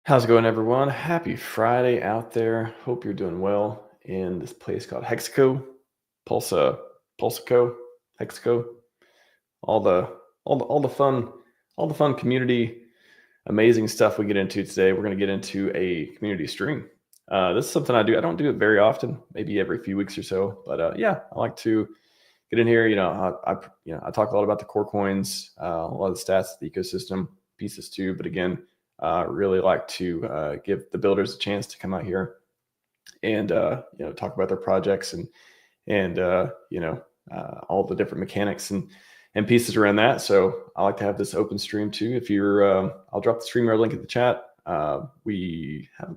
How's it going, everyone? Happy Friday out there. Hope you're doing well in this place called Hexaco, Pulsa, Pulsaco, Hexaco. All the all the fun community, amazing stuff we get into today. We're going to get into a community stream. This is something I do. I don't do it very often, maybe every few weeks or so. But yeah, I like to get in here. I talk a lot about the core coins, a lot of the stats, the ecosystem pieces too. But again, really like to give the builders a chance to come out here and talk about their projects and all the different mechanics and pieces around that. So I like to have this open stream too. If you're, I'll drop the streamer link in the chat. We have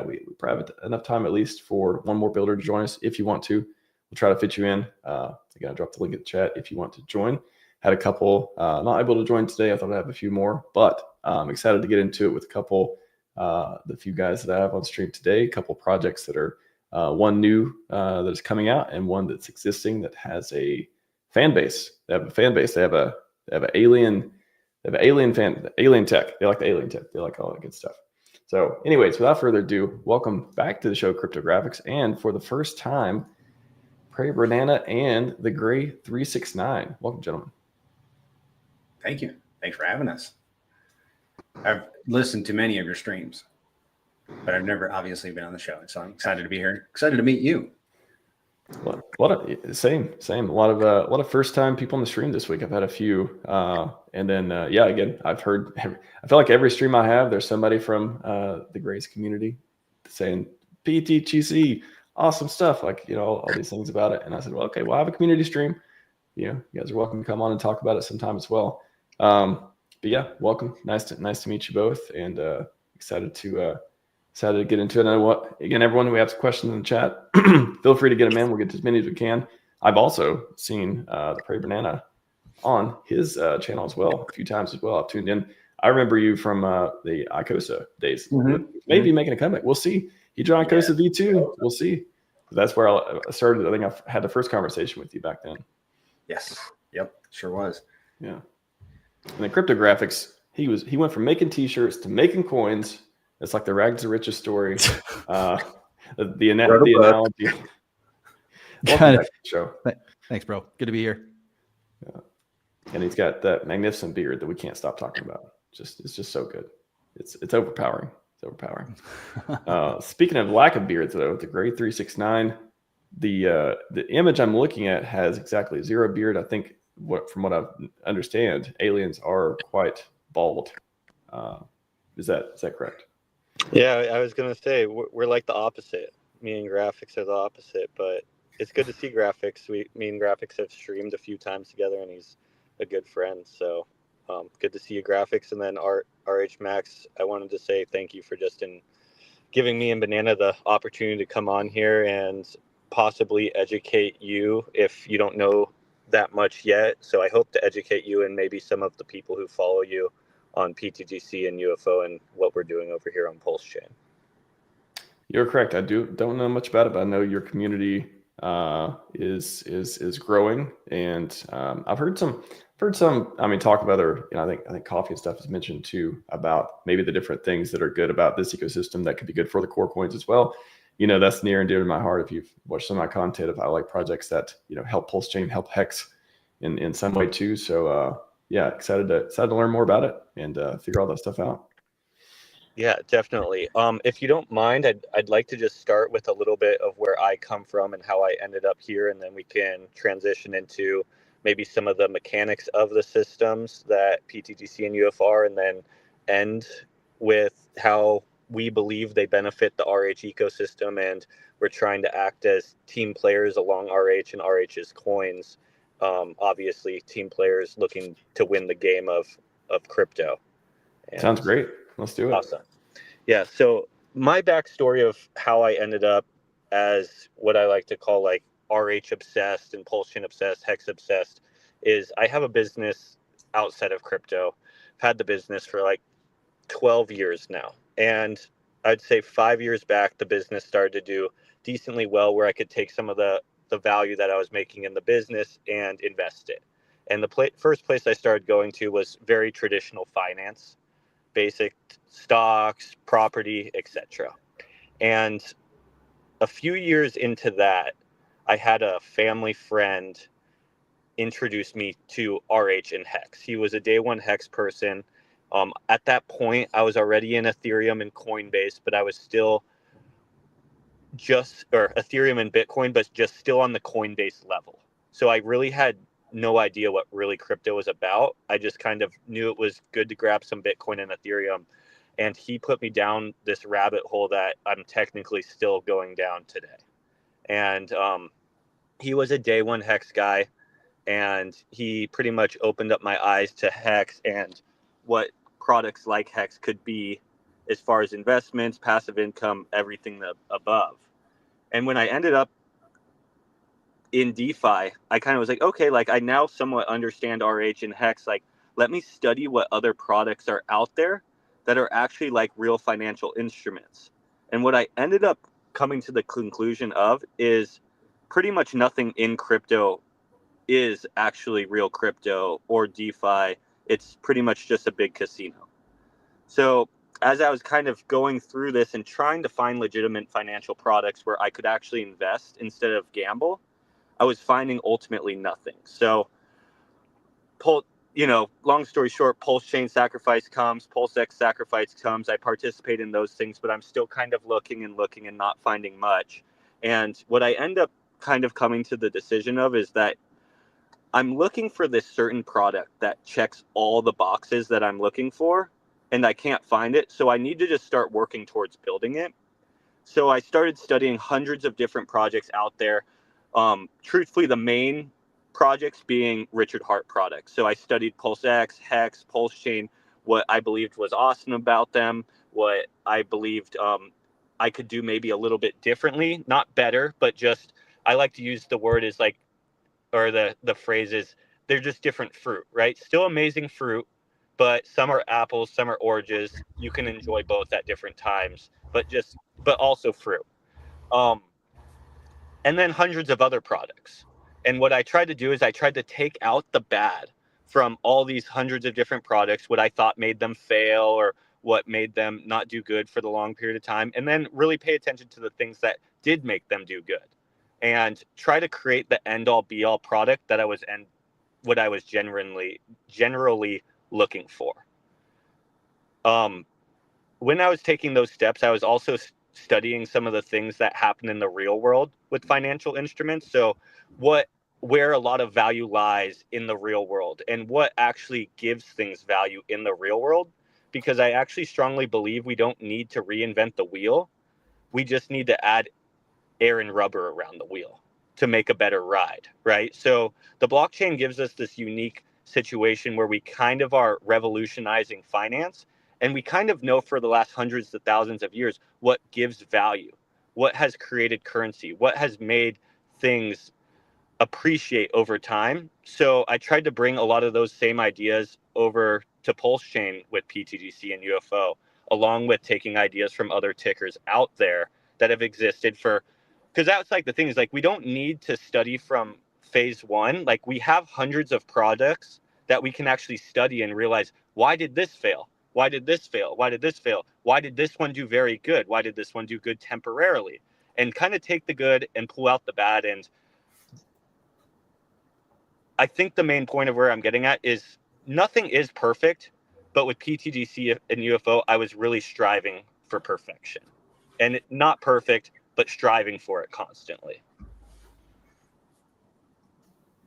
we probably have enough time at least for one more builder to join us if you want to. We'll try to fit you in. Again, I'll drop the link in the chat if you want to join. Had a couple not able to join today. I thought I'd have a few more, but I'm excited to get into it with a couple, the few guys that I have on stream today, a couple projects that are one new that is coming out and one that's existing that has a fan base. They have a fan base. They have an alien tech. They like the alien tech. They like all that good stuff. So anyways, without further ado, welcome back to the show, Cryptographics. And for the first time, Prey Banana and the Gray 369. Welcome, gentlemen. Thank you. Thanks for having us. I've listened to many of your streams, but I've never obviously been on the show. So I'm excited to be here. Excited to meet you. Same. A lot of first time people on the stream this week. I've had a few, and then again, I've heard. I feel like every stream I have, there's somebody from the Grays community saying pTGC, awesome stuff, like all these things about it. And I said, well, okay, well, I have a community stream. You guys are welcome to come on and talk about it sometime as well. But yeah, welcome. Nice to meet you both, and excited to get into it. And everyone, we have some questions in the chat. Feel free to get them in. We'll get to as many as we can. I've also seen the Prey Banana on his channel as well a few times as well. I've tuned in. I remember you from the Icosa days. Maybe making a comeback. We'll see. He joined Icosa V2. We'll see. That's where I started. I think I had the first conversation with you back then. Yes. Yep. Sure was. Yeah. And the Cryptographics, he went from making t-shirts to making coins. It's like the rags to riches story. The analogy. Welcome back to the show. Thanks, bro. Good to be here. Yeah. And he's got that magnificent beard that we can't stop talking about. It's just so good. It's overpowering. It's overpowering. Speaking of lack of beards, though, the Gray 369, the image I'm looking at has exactly 0 beard. I think from what I understand, aliens are quite bald. Is that correct? Yeah, I was going to say, we're like the opposite. Me and Graphics are the opposite, but it's good to see Graphics. Me and Graphics have streamed a few times together, and he's a good friend. So good to see you, Graphics. And then RHMax, I wanted to say thank you for giving me and Banana the opportunity to come on here and possibly educate you if you don't know that much yet. So I hope to educate you and maybe some of the people who follow you on pTGC and UFO and what we're doing over here on PulseChain. You're correct. I don't know much about it, but I know your community is growing, and I've heard some. I mean, talk of other. I think coffee and stuff is mentioned too about maybe the different things that are good about this ecosystem that could be good for the core coins as well. That's near and dear to my heart. If you've watched some of my content, if I like projects that help PulseChain, help HEX in some way too. So excited to learn more about it and figure all that stuff out. Yeah, definitely. If you don't mind, I'd like to just start with a little bit of where I come from and how I ended up here, and then we can transition into maybe some of the mechanics of the systems that pTGC and UFO are, and then end with how we believe they benefit the RH ecosystem, and we're trying to act as team players along RH and RH's coins. Obviously, team players looking to win the game of crypto. And sounds great. Let's do it. Awesome. Yeah. So my backstory of how I ended up as what I like to call like RH obsessed and PulseChain obsessed, HEX obsessed, is I have a business outside of crypto. I've had the business for like 12 years now. And I'd say 5 years back, the business started to do decently well, where I could take some of the value that I was making in the business and invest it. And the first place I started going to was very traditional finance. basic stocks, property, etc. And a few years into that, I had a family friend introduce me to RH and HEX. He was a day one HEX person. At that point, I was already in Ethereum and Coinbase, but I was still or Ethereum and Bitcoin, but just still on the Coinbase level. So I really had no idea what really crypto was about. I just kind of knew it was good to grab some Bitcoin and Ethereum. And he put me down this rabbit hole that I'm technically still going down today. And he was a day one HEX guy, and he pretty much opened up my eyes to HEX and what products like HEX could be as far as investments, passive income, everything above. And when I ended up in DeFi, I kind of was like, okay, like I now somewhat understand RH and HEX. Like, let me study what other products are out there that are actually like real financial instruments. And what I ended up coming to the conclusion of is pretty much nothing in crypto is actually real crypto or DeFi. It's pretty much just a big casino. So as I was kind of going through this and trying to find legitimate financial products where I could actually invest instead of gamble, I was finding ultimately nothing. So, long story short, PulseChain sacrifice comes, PulseX sacrifice comes. I participate in those things, but I'm still kind of looking and not finding much. And what I end up kind of coming to the decision of is that I'm looking for this certain product that checks all the boxes that I'm looking for, and I can't find it. So I need to just start working towards building it. So I started studying hundreds of different projects out there. Truthfully, the main projects being Richard Hart products. So I studied PulseX, HEX, PulseChain, what I believed was awesome about them, what I believed I could do maybe a little bit differently, not better, but just, I like to use the word as like, or the phrase is, they're just different fruit, right? Still amazing fruit, but some are apples, some are oranges. You can enjoy both at different times, but also fruit. And then hundreds of other products. And what I tried to do is I tried to take out the bad from all these hundreds of different products, what I thought made them fail or what made them not do good for the long period of time, and then really pay attention to the things that did make them do good and try to create the end all be all product that what I was generally looking for. When I was taking those steps, I was also studying some of the things that happen in the real world with financial instruments. So where a lot of value lies in the real world and what actually gives things value in the real world. Because I actually strongly believe we don't need to reinvent the wheel. We just need to add air and rubber around the wheel to make a better ride, right? So the blockchain gives us this unique situation where we kind of are revolutionizing finance, and we kind of know for the last hundreds of thousands of years what gives value, what has created currency, what has made things appreciate over time. So I tried to bring a lot of those same ideas over to PulseChain with pTGC and UFO, along with taking ideas from other tickers out there that have existed because that's like the thing is like, we don't need to study from phase one. Like, we have hundreds of products that we can actually study and realize, why did this fail? Why did this fail? Why did this fail? Why did this one do very good? Why did this one do good temporarily? And kind of take the good and pull out the bad. And I think the main point of where I'm getting at is nothing is perfect, but with pTGC and UFO, I was really striving for perfection. And not perfect, but striving for it constantly.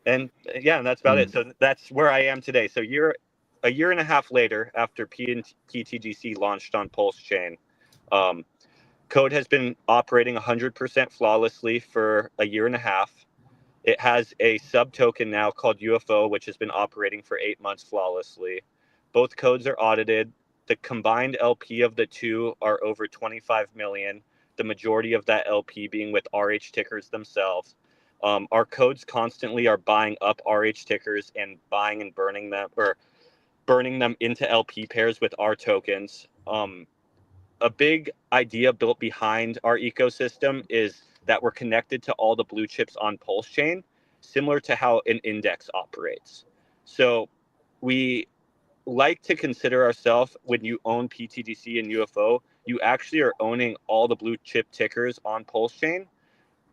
And yeah, that's about it. So that's where I am today. So a year and a half later, after pTGC launched on PulseChain, code has been operating 100% flawlessly for a year and a half. It has a sub token now called UFO, which has been operating for 8 months flawlessly. Both codes are audited. The combined LP of the two are over 25 million. The majority of that LP being with RH tickers themselves. Our codes constantly are buying up RH tickers and buying and burning them into LP pairs with our tokens. A big idea built behind our ecosystem is that we're connected to all the blue chips on PulseChain, similar to how an index operates. So we like to consider ourselves, when you own pTGC and UFO, you actually are owning all the blue chip tickers on PulseChain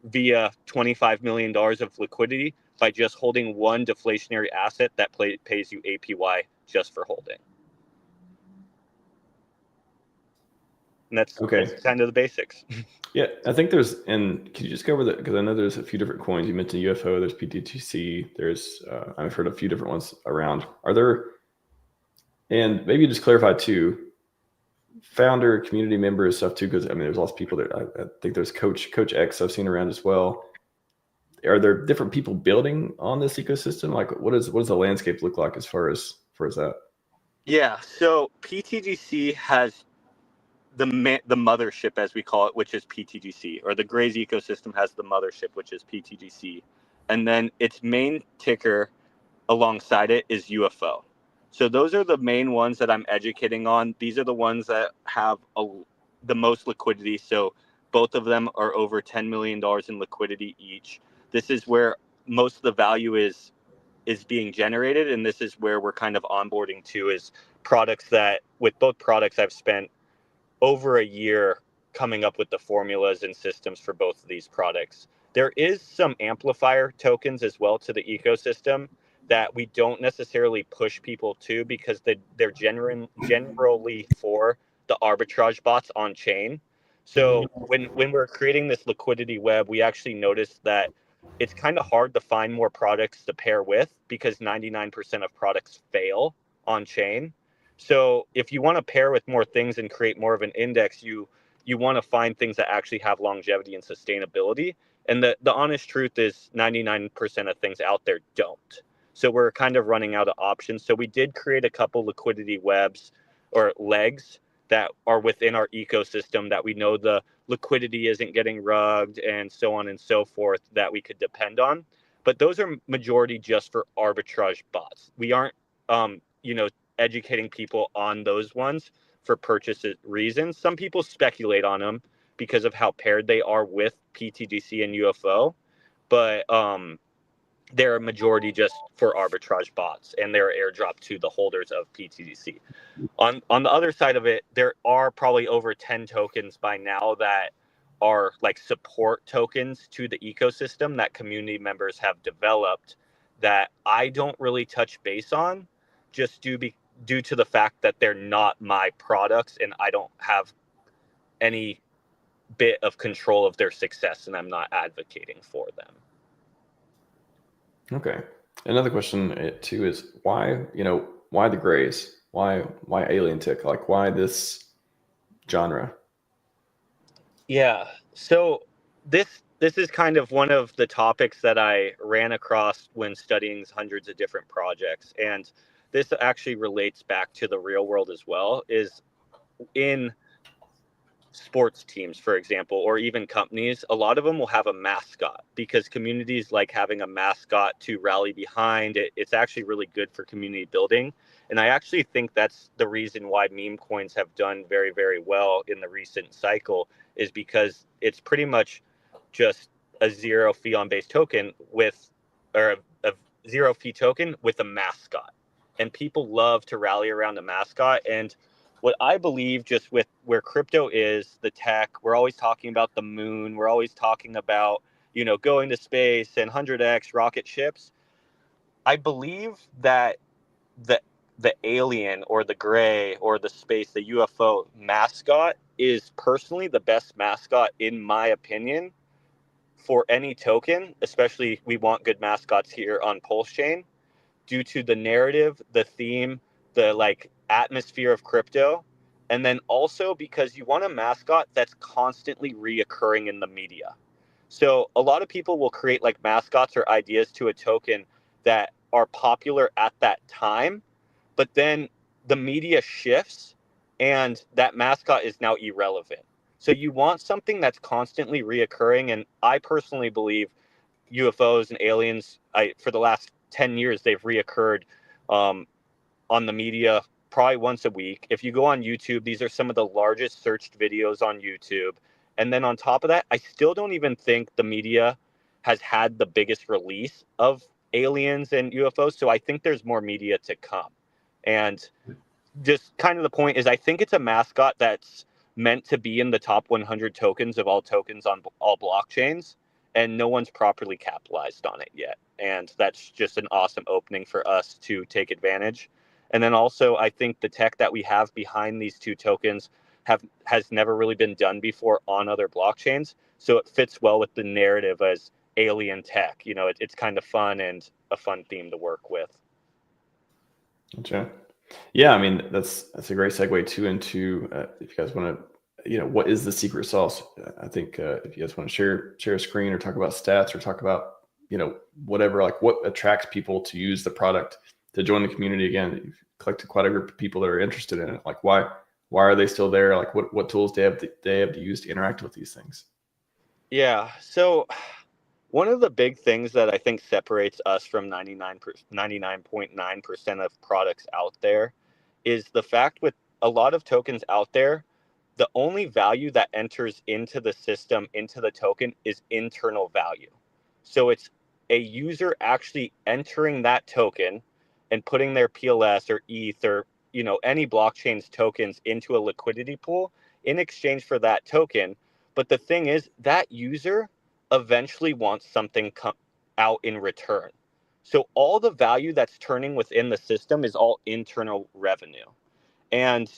via $25 million of liquidity by just holding one deflationary asset that pays you APY just for holding. And that's kind of the basics. Yeah, I think there's, and can you just go over that? Because I know there's a few different coins. You mentioned UFO, there's pTGC, there's, I've heard a few different ones around. Are there, and maybe just clarify too, founder, community members, stuff too, because I mean, there's lots of people that I think there's Coach X I've seen around as well. Are there different people building on this ecosystem? Like, what does the landscape look like as far as that? Yeah, so pTGC has the mothership, as we call it, which is pTGC, or the Grays ecosystem has the mothership, which is pTGC, and then its main ticker alongside it is UFO. So those are the main ones that I'm educating on. These are the ones that have the most liquidity. So both of them are over $10 million in liquidity each. This is where most of the value is being generated, and this is where we're kind of onboarding to, is products that, with both products, I've spent over a year coming up with the formulas and systems for both of these products. There is some amplifier tokens as well to the ecosystem that we don't necessarily push people to, because they're generally for the arbitrage bots on chain. So when we're creating this liquidity web, we actually noticed that it's kind of hard to find more products to pair with, because 99% of products fail on chain. So if you want to pair with more things and create more of an index, you want to find things that actually have longevity and sustainability. And the honest truth is 99% of things out there don't. So we're kind of running out of options. So we did create a couple liquidity webs or legs that are within our ecosystem that we know the liquidity isn't getting rugged and so on and so forth, that we could depend on. But those are majority just for arbitrage bots. We aren't, educating people on those ones for purchase reasons. Some people speculate on them because of how paired they are with pTGC and UFO, but they're a majority just for arbitrage bots, and they're airdropped to the holders of pTGC. On the other side of it, there are probably over 10 tokens by now that are like support tokens to the ecosystem that community members have developed that I don't really touch base on, just due to the fact that they're not my products and I don't have any bit of control of their success, and I'm not advocating for them. Okay. Another question too is why the Grays? Why alien tick? Like, why this genre? Yeah. So this is kind of one of the topics that I ran across when studying hundreds of different projects. And this actually relates back to the real world as well, is in sports teams, for example, or even companies, a lot of them will have a mascot, because communities like having a mascot to rally behind. It's actually really good for community building. And I actually think that's the reason why meme coins have done very, very well in the recent cycle, is because it's pretty much just a zero fee on base token or a zero fee token with a mascot. And people love to rally around a mascot. And what I believe, just with where crypto is, the tech, we're always talking about the moon. We're always talking about, going to space and 100x rocket ships. I believe that the alien or the gray or the space, the UFO mascot is personally the best mascot, in my opinion, for any token. Especially, we want good mascots here on PulseChain, due to the narrative, the theme, the atmosphere of crypto. And then also because you want a mascot that's constantly reoccurring in the media. So a lot of people will create mascots or ideas to a token that are popular at that time, but then the media shifts and that mascot is now irrelevant. So you want something that's constantly reoccurring. And I personally believe UFOs and aliens, for the last 10 years, they've reoccurred on the media probably once a week. If you go on YouTube, these are some of the largest searched videos on YouTube. And then on top of that, I still don't even think the media has had the biggest release of aliens and UFOs. So I think there's more media to come. And just kind of the point is, I think it's a mascot that's meant to be in the top 100 tokens of all tokens on all blockchains, and no one's properly capitalized on it yet. And that's just an awesome opening for us to take advantage. And then also, I think the tech that we have behind these two tokens has never really been done before on other blockchains. So it fits well with the narrative as alien tech. You know, it's kind of fun and a fun theme to work with. Gotcha. Yeah, I mean, that's a great segue too into if you guys want to, what is the secret sauce? I think if you guys want to share a screen or talk about stats or talk about, whatever, like what attracts people to use the product, to join the community. Again, you've collected quite a group of people that are interested in it. Like why are they still there? Like what tools they have to use to interact with these things? Yeah. So one of the big things that I think separates us from 99.9% of products out there is the fact with a lot of tokens out there, the only value that enters into the system, into the token, is internal value. So it's a user actually entering that token and putting their PLS or ETH or any blockchain's tokens into a liquidity pool in exchange for that token. But the thing is, that user eventually wants something out in return. So all the value that's turning within the system is all internal revenue. And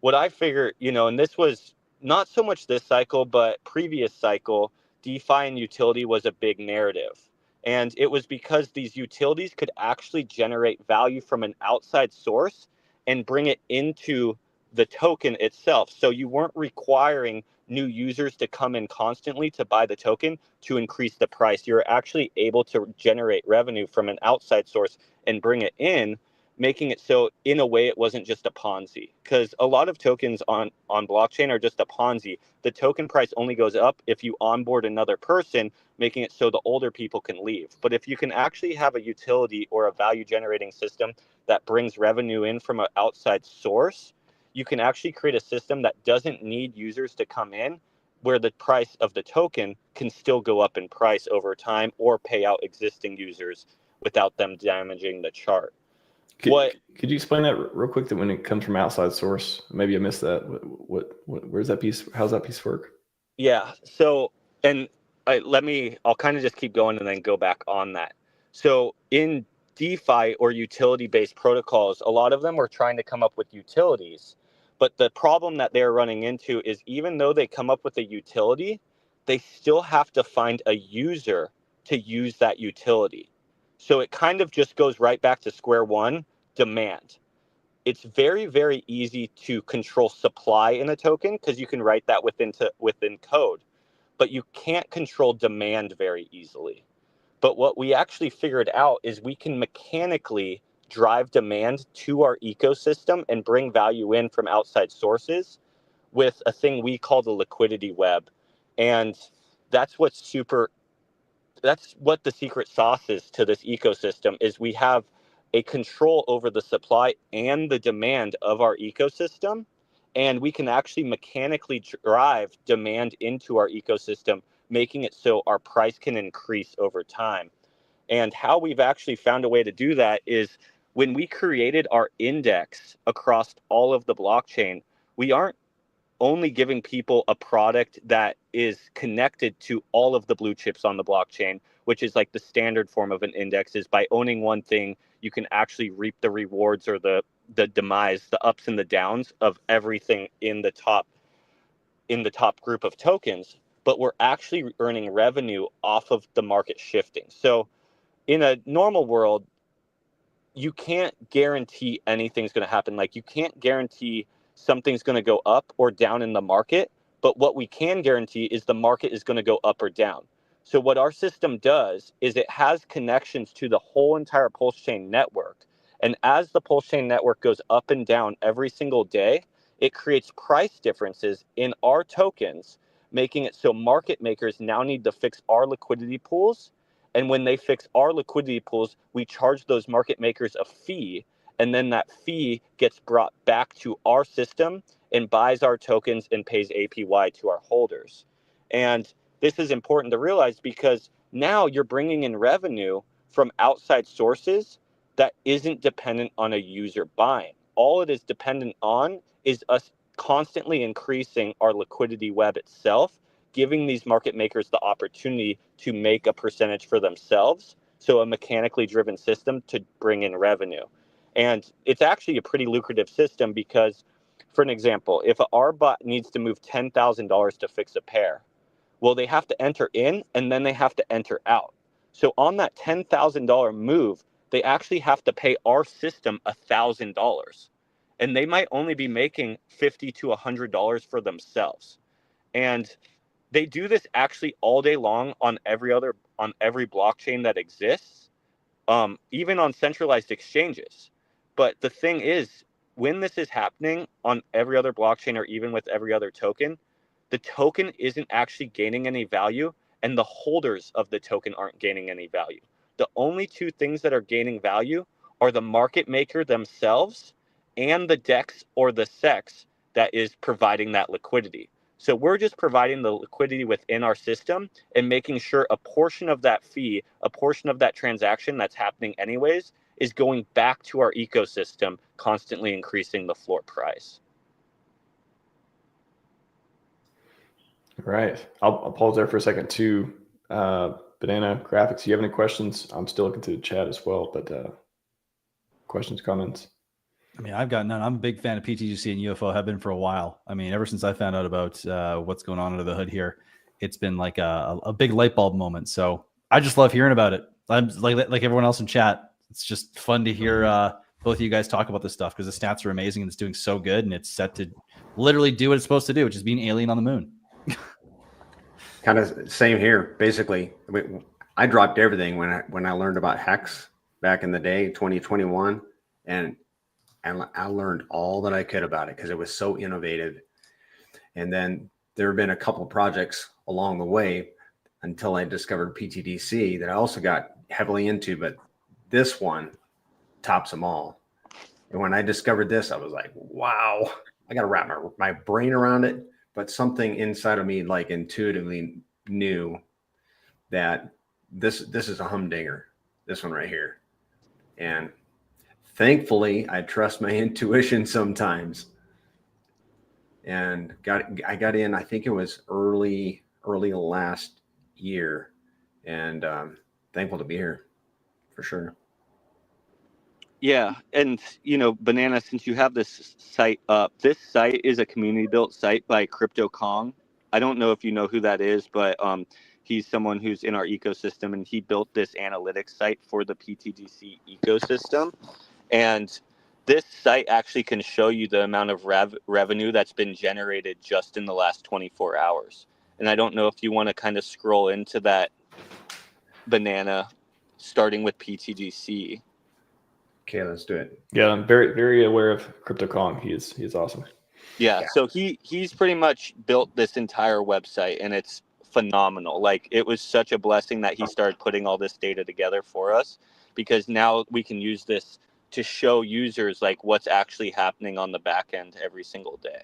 what I figure, and this was not so much this cycle, but previous cycle, DeFi and utility was a big narrative. And it was because these utilities could actually generate value from an outside source and bring it into the token itself. So you weren't requiring new users to come in constantly to buy the token to increase the price. You're actually able to generate revenue from an outside source and bring it in, making it so in a way it wasn't just a Ponzi. Because a lot of tokens on blockchain are just a Ponzi. The token price only goes up if you onboard another person, making it so the older people can leave. But if you can actually have a utility or a value generating system that brings revenue in from an outside source, you can actually create a system that doesn't need users to come in, where the price of the token can still go up in price over time or pay out existing users without them damaging the chart. Could you explain that real quick, that when it comes from outside source? Maybe I missed that. Where's that piece? How's that piece work? Yeah. So, and I'll kind of just keep going and then go back on that. So in DeFi or utility-based protocols, a lot of them are trying to come up with utilities. But the problem that they're running into is, even though they come up with a utility, they still have to find a user to use that utility. So it kind of just goes right back to square one, demand. It's very, very easy to control supply in a token because you can write that within code, but you can't control demand very easily. But what we actually figured out is we can mechanically drive demand to our ecosystem and bring value in from outside sources with a thing we call the liquidity web. And that's what the secret sauce is to this ecosystem, is we have a control over the supply and the demand of our ecosystem. And we can actually mechanically drive demand into our ecosystem, making it so our price can increase over time. And how we've actually found a way to do that is, when we created our index across all of the blockchain, we aren't only giving people a product that is connected to all of the blue chips on the blockchain, which is like the standard form of an index. Is by owning one thing, you can actually reap the rewards or the demise, the ups and the downs of everything in the top group of tokens. But we're actually earning revenue off of the market shifting. So in a normal world, you can't guarantee anything's going to happen. Like, you can't guarantee something's going to go up or down in the market. But what we can guarantee is the market is going to go up or down. So what our system does is it has connections to the whole entire PulseChain network. And as the PulseChain network goes up and down every single day, it creates price differences in our tokens, making it so market makers now need to fix our liquidity pools. And when they fix our liquidity pools, we charge those market makers a fee. And then that fee gets brought back to our system and buys our tokens and pays APY to our holders. And this is important to realize, because now you're bringing in revenue from outside sources that isn't dependent on a user buying. All it is dependent on is us constantly increasing our liquidity web itself, giving these market makers the opportunity to make a percentage for themselves. So a mechanically driven system to bring in revenue. And it's actually a pretty lucrative system because, for an example, if an R bot needs to move $10,000 to fix a pair, well, they have to enter in and then they have to enter out. So on that $10,000 move, they actually have to pay our system $1,000. And they might only be making $50 to $100 for themselves. And they do this actually all day long on every blockchain that exists, even on centralized exchanges. But the thing is, when this is happening on every other blockchain or even with every other token, the token isn't actually gaining any value and the holders of the token aren't gaining any value. The only two things that are gaining value are the market maker themselves and the DEX or the SEX that is providing that liquidity. So we're just providing the liquidity within our system and making sure a portion of that fee, a portion of that transaction that's happening anyways, is going back to our ecosystem, constantly increasing the floor price. All right. I'll pause there for a second too. Banana Graphics, do you have any questions? I'm still looking through the chat as well, but questions, comments? I mean, I've got none. I'm a big fan of pTGC and UFO, have been for a while. I mean, ever since I found out about what's going on under the hood here, it's been like a big light bulb moment. So I just love hearing about it. I'm like everyone else in chat. It's just fun to hear both of you guys talk about this stuff because the stats are amazing and it's doing so good and it's set to literally do what it's supposed to do, which is being alien on the moon. Kind of same here. Basically, I dropped everything when I learned about HEX back in the day, 2021, and I learned all that I could about it because it was so innovative. And then there have been a couple of projects along the way until I discovered pTGC that I also got heavily into, but this one tops them all. And when I discovered this, I was like, wow, I got to wrap my brain around it. But something inside of me like intuitively knew that this is a humdinger, this one right here. And thankfully, I trust my intuition sometimes. And I got in, I think it was early last year. And thankful to be here for sure. Yeah, and Banana, since you have this site up, this site is a community built site by Crypto Kong. I don't know if you know who that is, but he's someone who's in our ecosystem, and he built this analytics site for the pTGC ecosystem. And this site actually can show you the amount of revenue that's been generated just in the last 24 hours. And I don't know if you want to kind of scroll into that, Banana, starting with pTGC. Okay, let's do it. Yeah, I'm very, very aware of Crypto Kong. He is awesome. Yeah, so he's pretty much built this entire website, and it's phenomenal. Like, it was such a blessing that he started putting all this data together for us, because now we can use this to show users like what's actually happening on the back end every single day.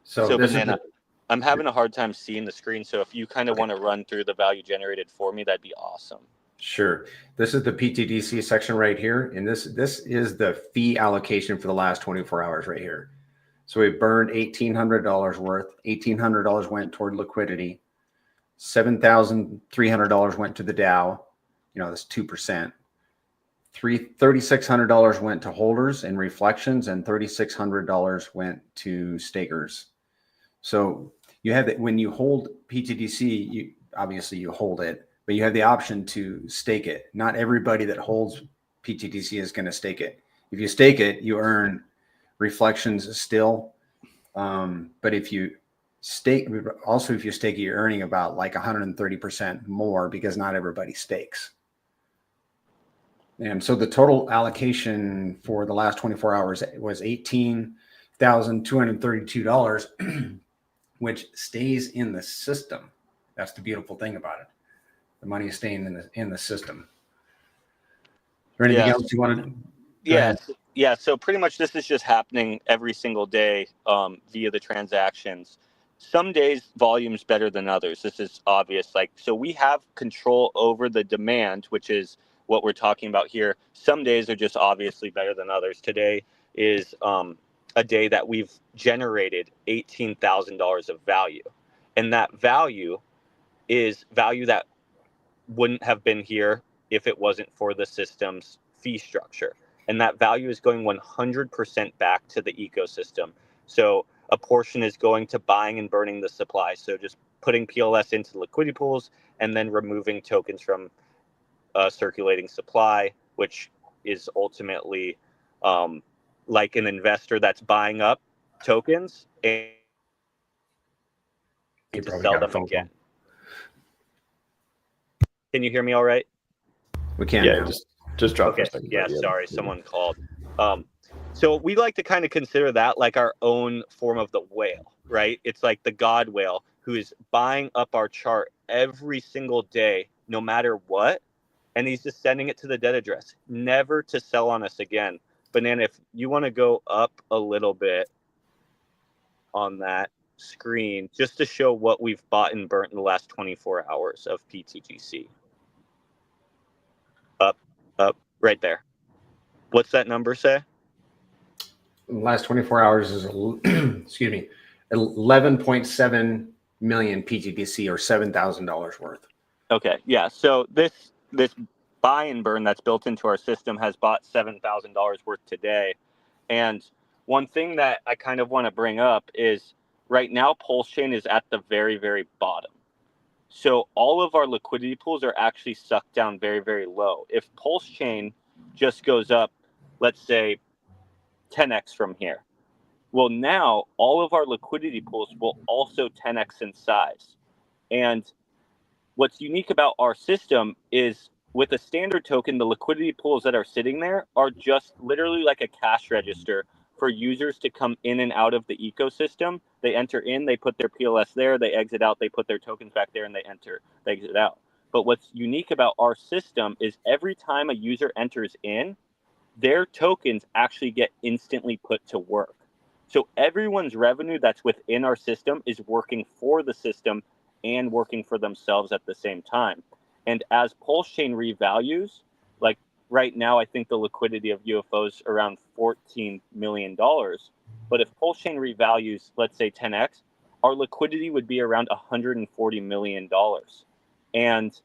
So Banana, I'm having a hard time seeing the screen, so if you kind of want to run through the value generated for me, that'd be awesome. Sure. This is the pTGC section right here. And this is the fee allocation for the last 24 hours right here. So we burned $1,800 worth. $1,800 went toward liquidity. $7,300 went to the DAO. That's 2%. $3,600 went to holders and reflections, and $3,600 went to stakers. So you have that when you hold pTGC, obviously you hold it, but you have the option to stake it. Not everybody that holds pTGC is going to stake it. If you stake it, you earn reflections still. But if you stake it, you're earning about like 130% more because not everybody stakes. And so the total allocation for the last 24 hours was $18,232, which stays in the system. That's the beautiful thing about it. The money is staying in the system. Is there anything else you want to? Yeah. So pretty much this is just happening every single day via the transactions. Some days volume's better than others. This is obvious. So we have control over the demand, which is what we're talking about here. Some days are just obviously better than others. Today is a day that we've generated $18,000 of value. And that value is value that wouldn't have been here if it wasn't for the system's fee structure. And that value is going 100% back to the ecosystem. So a portion is going to buying and burning the supply. So just putting PLS into liquidity pools and then removing tokens from circulating supply, which is ultimately like an investor that's buying up tokens and to sell them again. Can you hear me all right? We can. Yeah, now. just drop Okay. for a second. Yeah, sorry, someone called. So we like to kind of consider that like our own form of the whale, right? It's like the God whale who is buying up our chart every single day, no matter what. And he's just sending it to the dead address, never to sell on us again. Banana, if you want to go up a little bit on that screen, just to show what we've bought and burnt in the last 24 hours of pTGC. Up, right there. What's that number say? In the last 24 hours is, excuse me, 11.7 million pTGC, or $7,000 worth. Okay, yeah. So this buy and burn that's built into our system has bought $7,000 worth today. And one thing that I kind of want to bring up is right now PulseChain is at the very, very bottom. So all of our liquidity pools are actually sucked down very, very low. If PulseChain just goes up, let's say 10x from here, well, now all of our liquidity pools will also 10x in size. And what's unique about our system is with a standard token, the liquidity pools that are sitting there are just literally like a cash register for users to come in and out of the ecosystem. They enter in, they put their PLS there, they exit out, they put their tokens back there, and they enter, they exit out. But what's unique about our system is every time a user enters in, their tokens actually get instantly put to work. So everyone's revenue that's within our system is working for the system and working for themselves at the same time. And as PulseChain revalues, like right now, I think the liquidity of UFOs around $14 million. But if PulseChain revalues, let's say 10x, our liquidity would be around $140 million. And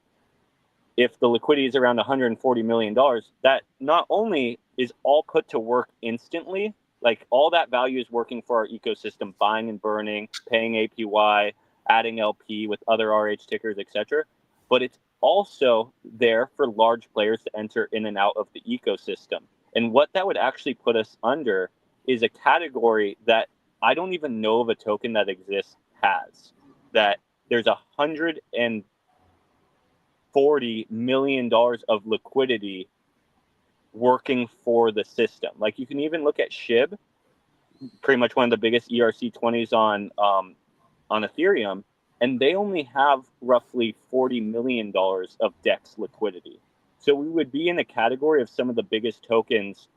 if the liquidity is around $140 million, that not only is all put to work instantly, like all that value is working for our ecosystem, buying and burning, paying APY, adding LP with other RH tickers, etc. But it's also there for large players to enter in and out of the ecosystem. And what that would actually put us under is a category that I don't even know of a token that exists has. That there's $140 million of liquidity working for the system. Like you can even look at SHIB, pretty much one of the biggest ERC20s on Ethereum, and they only have roughly $40 million of DEX liquidity. So we would be in a category of some of the biggest tokens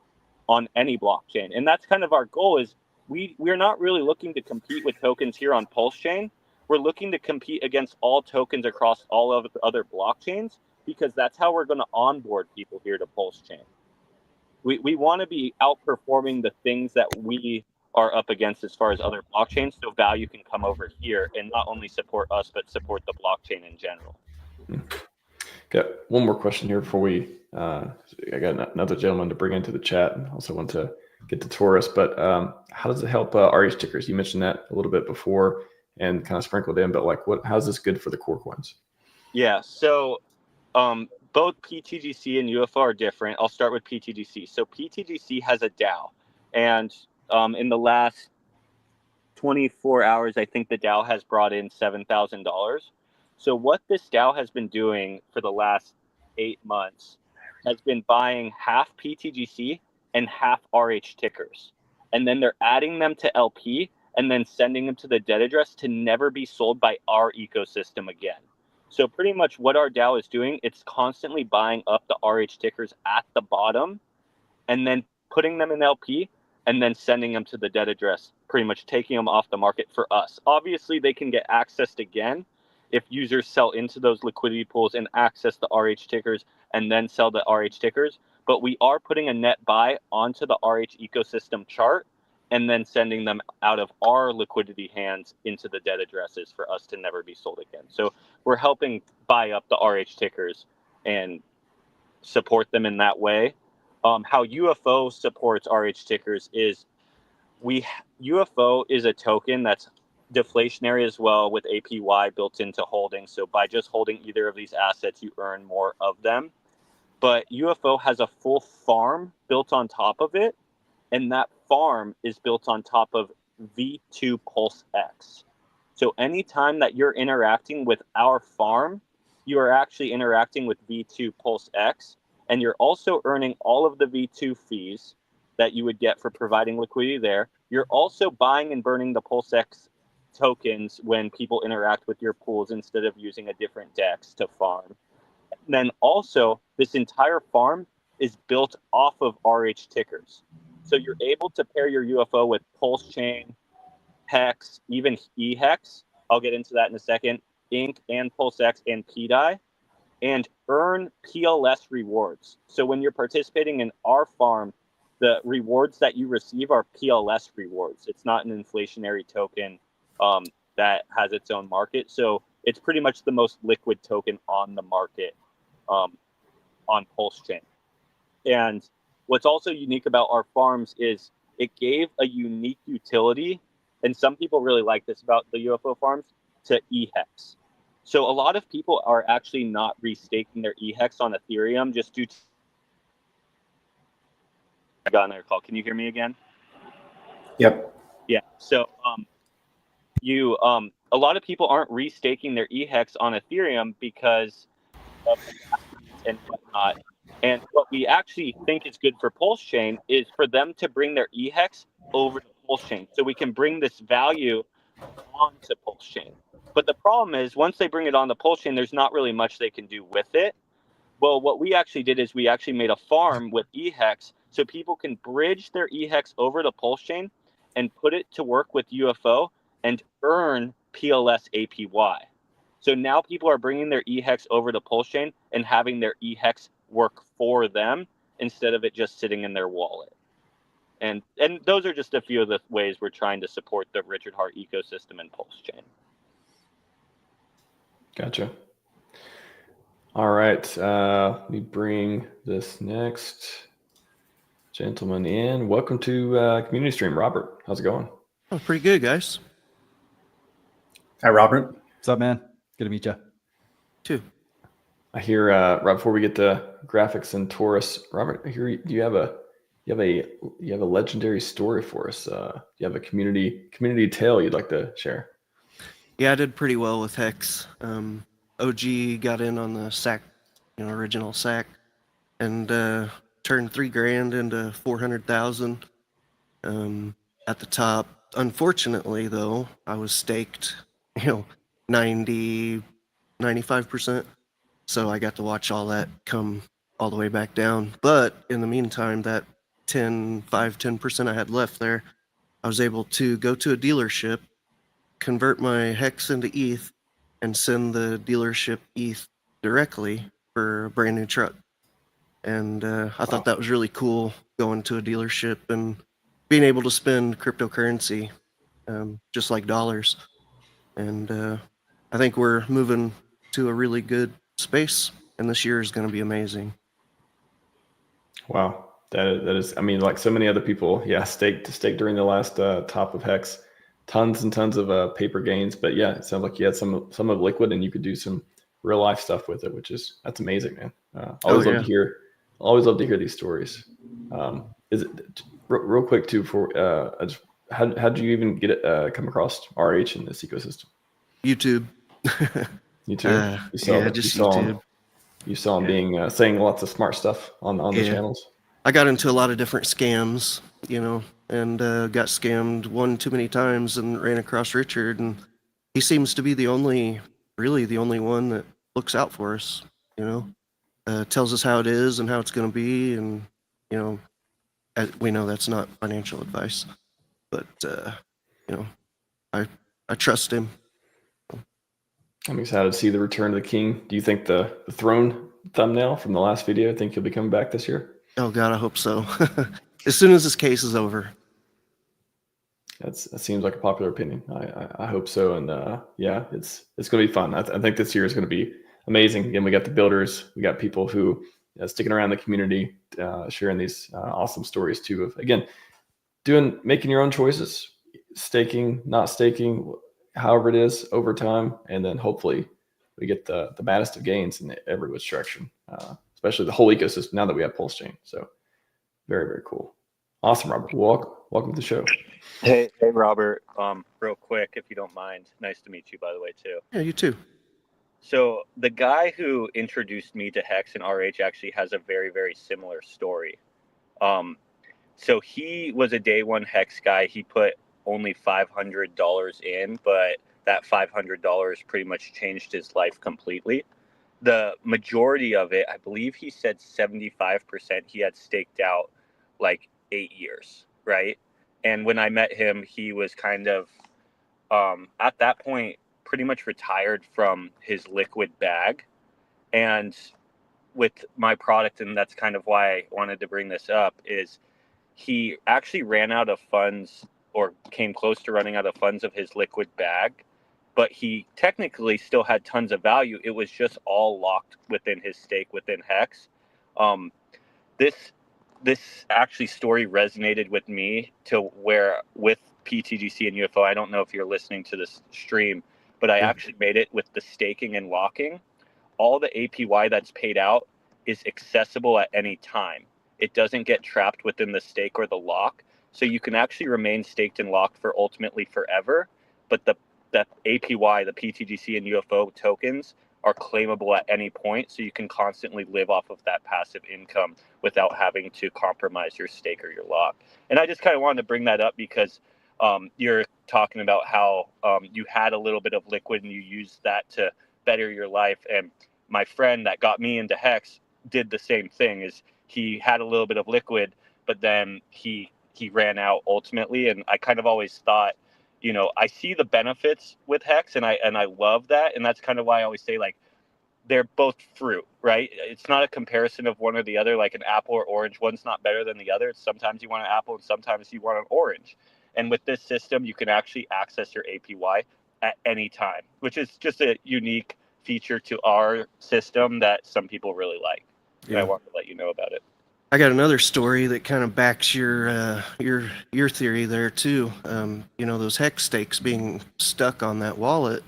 on any blockchain. And that's kind of our goal is we're not really looking to compete with tokens here on PulseChain. We're looking to compete against all tokens across all of the other blockchains because that's how we're going to onboard people here to PulseChain. We want to be outperforming the things that we are up against as far as other blockchains, so value can come over here and not only support us, but support the blockchain in general. Got one more question here before we, I got another gentleman to bring into the chat and also want to get to Torus, but how does it help RH tickers? You mentioned that a little bit before and kind of sprinkled in, but like how's this good for the core coins? Yeah, so both pTGC and UFO are different. I'll start with pTGC. So pTGC has a DAO, and in the last 24 hours, I think the DAO has brought in $7,000. So what this DAO has been doing for the last 8 months has been buying half pTGC and half RH tickers. And then they're adding them to LP and then sending them to the dead address to never be sold by our ecosystem again. So pretty much what our DAO is doing, it's constantly buying up the RH tickers at the bottom and then putting them in LP and then sending them to the dead address, pretty much taking them off the market for us. Obviously, they can get accessed again. if users sell into those liquidity pools and access the RH tickers and then sell the RH tickers. But we are putting a net buy onto the RH ecosystem chart and then sending them out of our liquidity hands into the dead addresses for us to never be sold again. So we're helping buy up the RH tickers and support them in that way. How UFO supports RH tickers is UFO is a token that's deflationary as well, with APY built into holding. So by just holding either of these assets, you earn more of them. But UFO has a full farm built on top of it, and that farm is built on top of V2 PulseX. So anytime that you're interacting with our farm, you are actually interacting with V2 PulseX, and you're also earning all of the V2 fees that you would get for providing liquidity there. You're also buying and burning the PulseX tokens when people interact with your pools instead of using a different DEX to farm. And then also, this entire farm is built off of RH tickers. So you're able to pair your UFO with PulseChain, HEX, even HEX. I'll get into that in a second. Inc. and PulseX and PDI, and earn PLS rewards. So when you're participating in our farm, the rewards that you receive are PLS rewards. It's not an inflationary token that has its own market. So it's pretty much the most liquid token on the market on PulseChain. And what's also unique about our farms is it gave a unique utility, and some people really like this about the UFO farms, to EHEX. So a lot of people are actually not restaking their EHEX on Ethereum just due to... I got another call. Can you hear me again? Yep. Yeah. So a lot of people aren't restaking their EHEX on Ethereum because of and whatnot. And what we actually think is good for PulseChain is for them to bring their EHEX over to PulseChain, so we can bring this value onto PulseChain. But the problem is, once they bring it on the PulseChain, there's not really much they can do with it. Well, what we actually did is we actually made a farm with EHEX so people can bridge their EHEX over to PulseChain and put it to work with UFO and earn PLS APY. So now people are bringing their EHEX over to PulseChain and having their EHEX work for them instead of it just sitting in their wallet. And those are just a few of the ways we're trying to support the Richard Hart ecosystem and PulseChain. Gotcha. All right. Let me bring this next gentleman in. Welcome to Community Stream, Robert. How's it going? Oh, pretty good, guys. Hi, Robert. What's up, man? Good to meet you. Too. I hear right before we get to graphics and Torus, Robert, I hear you have a legendary story for us. You have a community tale you'd like to share. Yeah, I did pretty well with HEX. OG got in on the SAC, original SAC, and turned $3,000 into 400,000 at the top. Unfortunately, though, I was staked, 90, 95%. So I got to watch all that come all the way back down. But in the meantime, that 10% I had left there, I was able to go to a dealership, convert my HEX into ETH, and send the dealership ETH directly for a brand new truck. And I thought that was really cool, going to a dealership and being able to spend cryptocurrency just like dollars. And I think we're moving to a really good space, and this year is going to be amazing. Wow. That is, I mean, like so many other people, staked during the last top of HEX, tons and tons of paper gains. But yeah, it sounds like you had some of liquid and you could do some real life stuff with it, that's amazing, man. Always love to hear these stories. Is it real quick too? How did you even get it? Come across RH in this ecosystem? YouTube. YouTube. YouTube. You saw him being saying lots of smart stuff on the channels. I got into a lot of different scams, and got scammed one too many times and ran across Richard, and he seems to be the only one that looks out for us, tells us how it is and how it's going to be. And, we know that's not financial advice, but, I trust him. I'm excited to see the return of the king. Do you think the throne thumbnail from the last video, think he'll be coming back this year? Oh God, I hope so. As soon as this case is over. That seems like a popular opinion. I hope so. And yeah, it's going to be fun. I think this year is going to be amazing. Again, we got the builders, we got people who sticking around the community, sharing these awesome stories too of, again, making your own choices, staking, not staking, however it is over time. And then hopefully we get the maddest of gains in every which direction, especially the whole ecosystem now that we have PulseChain. So very, very cool. Awesome, Robert. Welcome to the show. Hey, Robert. Real quick, if you don't mind. Nice to meet you, by the way, too. Yeah, you too. So the guy who introduced me to Hex and RH actually has a very, very similar story. So he was a day one Hex guy. He put only $500 in, but that $500 pretty much changed his life completely. The majority of it, I believe he said 75% he had staked out like 8 years, right? And when I met him, he was kind of, at that point, pretty much retired from his liquid bag. And with my product, and that's kind of why I wanted to bring this up, is he actually ran out of funds or came close to running out of funds of his liquid bag, but he technically still had tons of value. It was just all locked within his stake within Hex. This actually story resonated with me to where with pTGC and UFO, I don't know if you're listening to this stream, but I actually made it with the staking and locking. All the APY that's paid out is accessible at any time. It doesn't get trapped within the stake or the lock. So you can actually remain staked and locked for ultimately forever. But the APY, the pTGC and UFO tokens are claimable at any point. So you can constantly live off of that passive income without having to compromise your stake or your lock. And I just kind of wanted to bring that up because you're talking about how you had a little bit of liquid and you used that to better your life. And my friend that got me into Hex did the same thing. Is he had a little bit of liquid, but then he ran out ultimately. And I kind of always thought, you know, I see the benefits with Hex and I love that. And that's kind of why I always say, like, they're both fruit, right? It's not a comparison of one or the other, like an apple or orange. One's not better than the other. Sometimes you want an apple and sometimes you want an orange. And with this system, you can actually access your APY at any time, which is just a unique feature to our system that some people really like. Yeah. And I want to let you know about it. I got another story that kind of backs your theory there too. You know, those Hex stakes being stuck on that wallet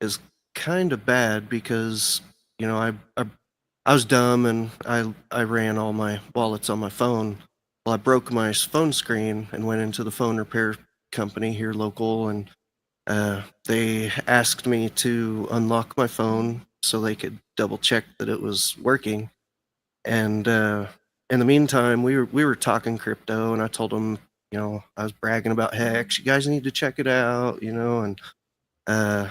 is kind of bad because, you know, I was dumb and I ran all my wallets on my phone. Well, I broke my phone screen and went into the phone repair company here local, and they asked me to unlock my phone so they could double check that it was working. And in the meantime, we were talking crypto, and I told them, you know, I was bragging about Hex. You guys need to check it out, you know. And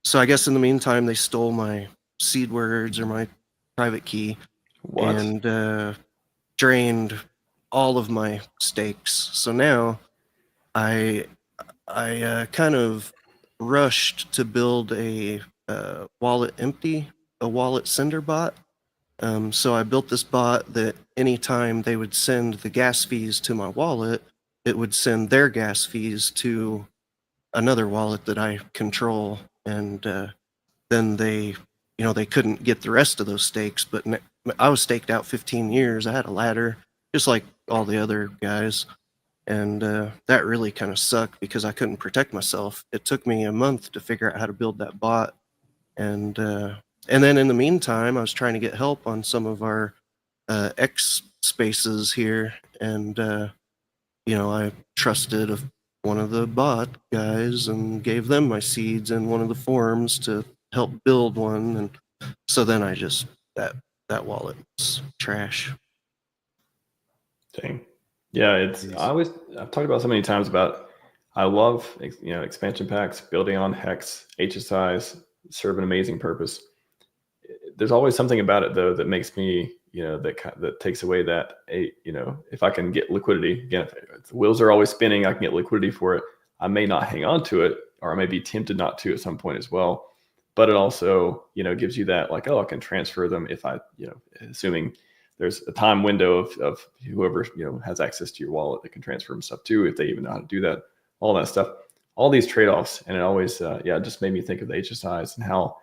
so I guess in the meantime, they stole my seed words or my private key. What? And drained all of my stakes. So now I kind of rushed to build a wallet sender bot. So I built this bot that anytime they would send the gas fees to my wallet, it would send their gas fees to another wallet that I control. And then they couldn't get the rest of those stakes. But I was staked out 15 years. I had a ladder, just like all the other guys. And that really kind of sucked because I couldn't protect myself. It took me a month to figure out how to build that bot. And then in the meantime, I was trying to get help on some of our X spaces here. And, you know, I trusted one of the bot guys and gave them my seeds in one of the forums to help build one. And so then I just, that wallet's trash. Dang. Yeah, I've talked about so many times about, I love, you know, expansion packs, building on Hex, HSIs serve an amazing purpose. There's always something about it though that makes me, you know, that takes away that, you know, if I can get liquidity, again, if the wheels are always spinning, I can get liquidity for it. I may not hang on to it, or I may be tempted not to at some point as well. but it also, gives you that like, oh, I can transfer them if I, assuming there's a time window of whoever, has access to your wallet that can transfer them stuff too, if they even know how to do that, all that stuff, all these trade-offs. And it always, it just made me think of the HSIs and how,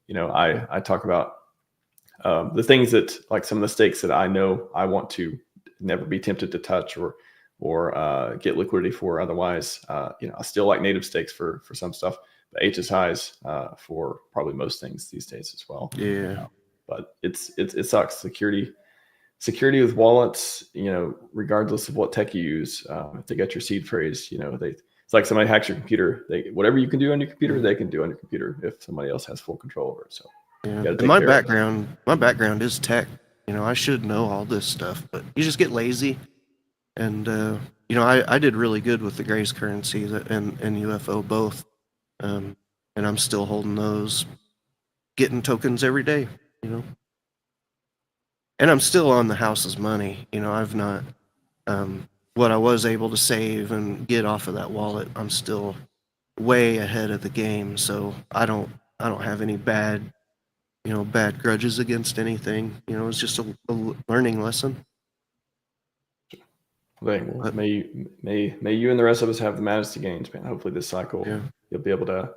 I talk about the things that, like some of the stakes that I know I want to never be tempted to touch or get liquidity for. Otherwise, I still like native stakes for some stuff, but HSIs for probably most things these days as well. Yeah. But it sucks. Security with wallets, regardless of what tech you use, if they get your seed phrase, it's like somebody hacks your computer. Whatever you can do on your computer, they can do on your computer if somebody else has full control over it. So yeah. And my background is tech. I should know all this stuff, but you just get lazy. And I did really good with the Grace currency and UFO both, and I'm still holding those, getting tokens every day. And I'm still on the house's money. I've not what I was able to save and get off of that wallet. I'm still way ahead of the game, so I don't have any bad grudges against anything. It's just a learning lesson. May you and the rest of us have the majesty gains, man. Hopefully this cycle you'll be able to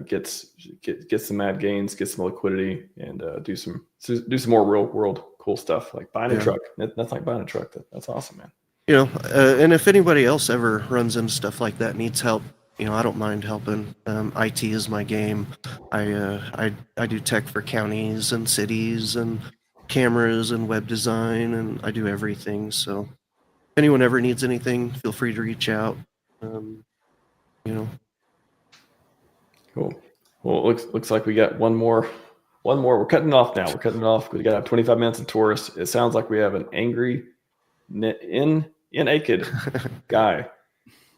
get some mad gains, get some liquidity, and do some more real world cool stuff like buying a truck. That's like buying a truck. That's awesome, man. And if anybody else ever runs into stuff like that, needs help, I don't mind helping. IT is my game. I do tech for counties and cities and cameras and web design, and I do everything. So if anyone ever needs anything, feel free to reach out. Cool. Well, it looks like we got one more. We're cutting it off now. We're cutting it off. We got 25 minutes of Torus. It sounds like we have an angry, naked guy.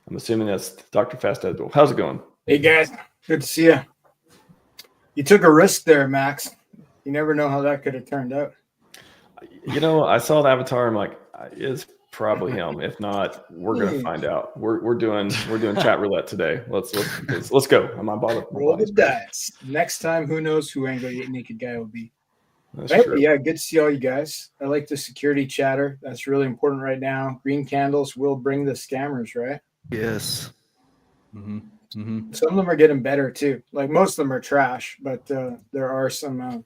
I'm assuming that's Dr. Fast Abdul. How's it going? Hey guys, good to see you. You took a risk there, Max. You never know how that could have turned out. I saw the avatar. I'm like, it's probably him. If not, we're gonna find out. We're doing chat roulette today. Let's go. I'm not bothered. Roll the dice. Next time, who knows who Angry Naked Guy will be. That's right? true. Yeah, good to see all you guys. I like the security chatter. That's really important right now. Green candles will bring the scammers, right? Yes. Mm-hmm. Mm-hmm. Some of them are getting better too. Like most of them are trash, but there are some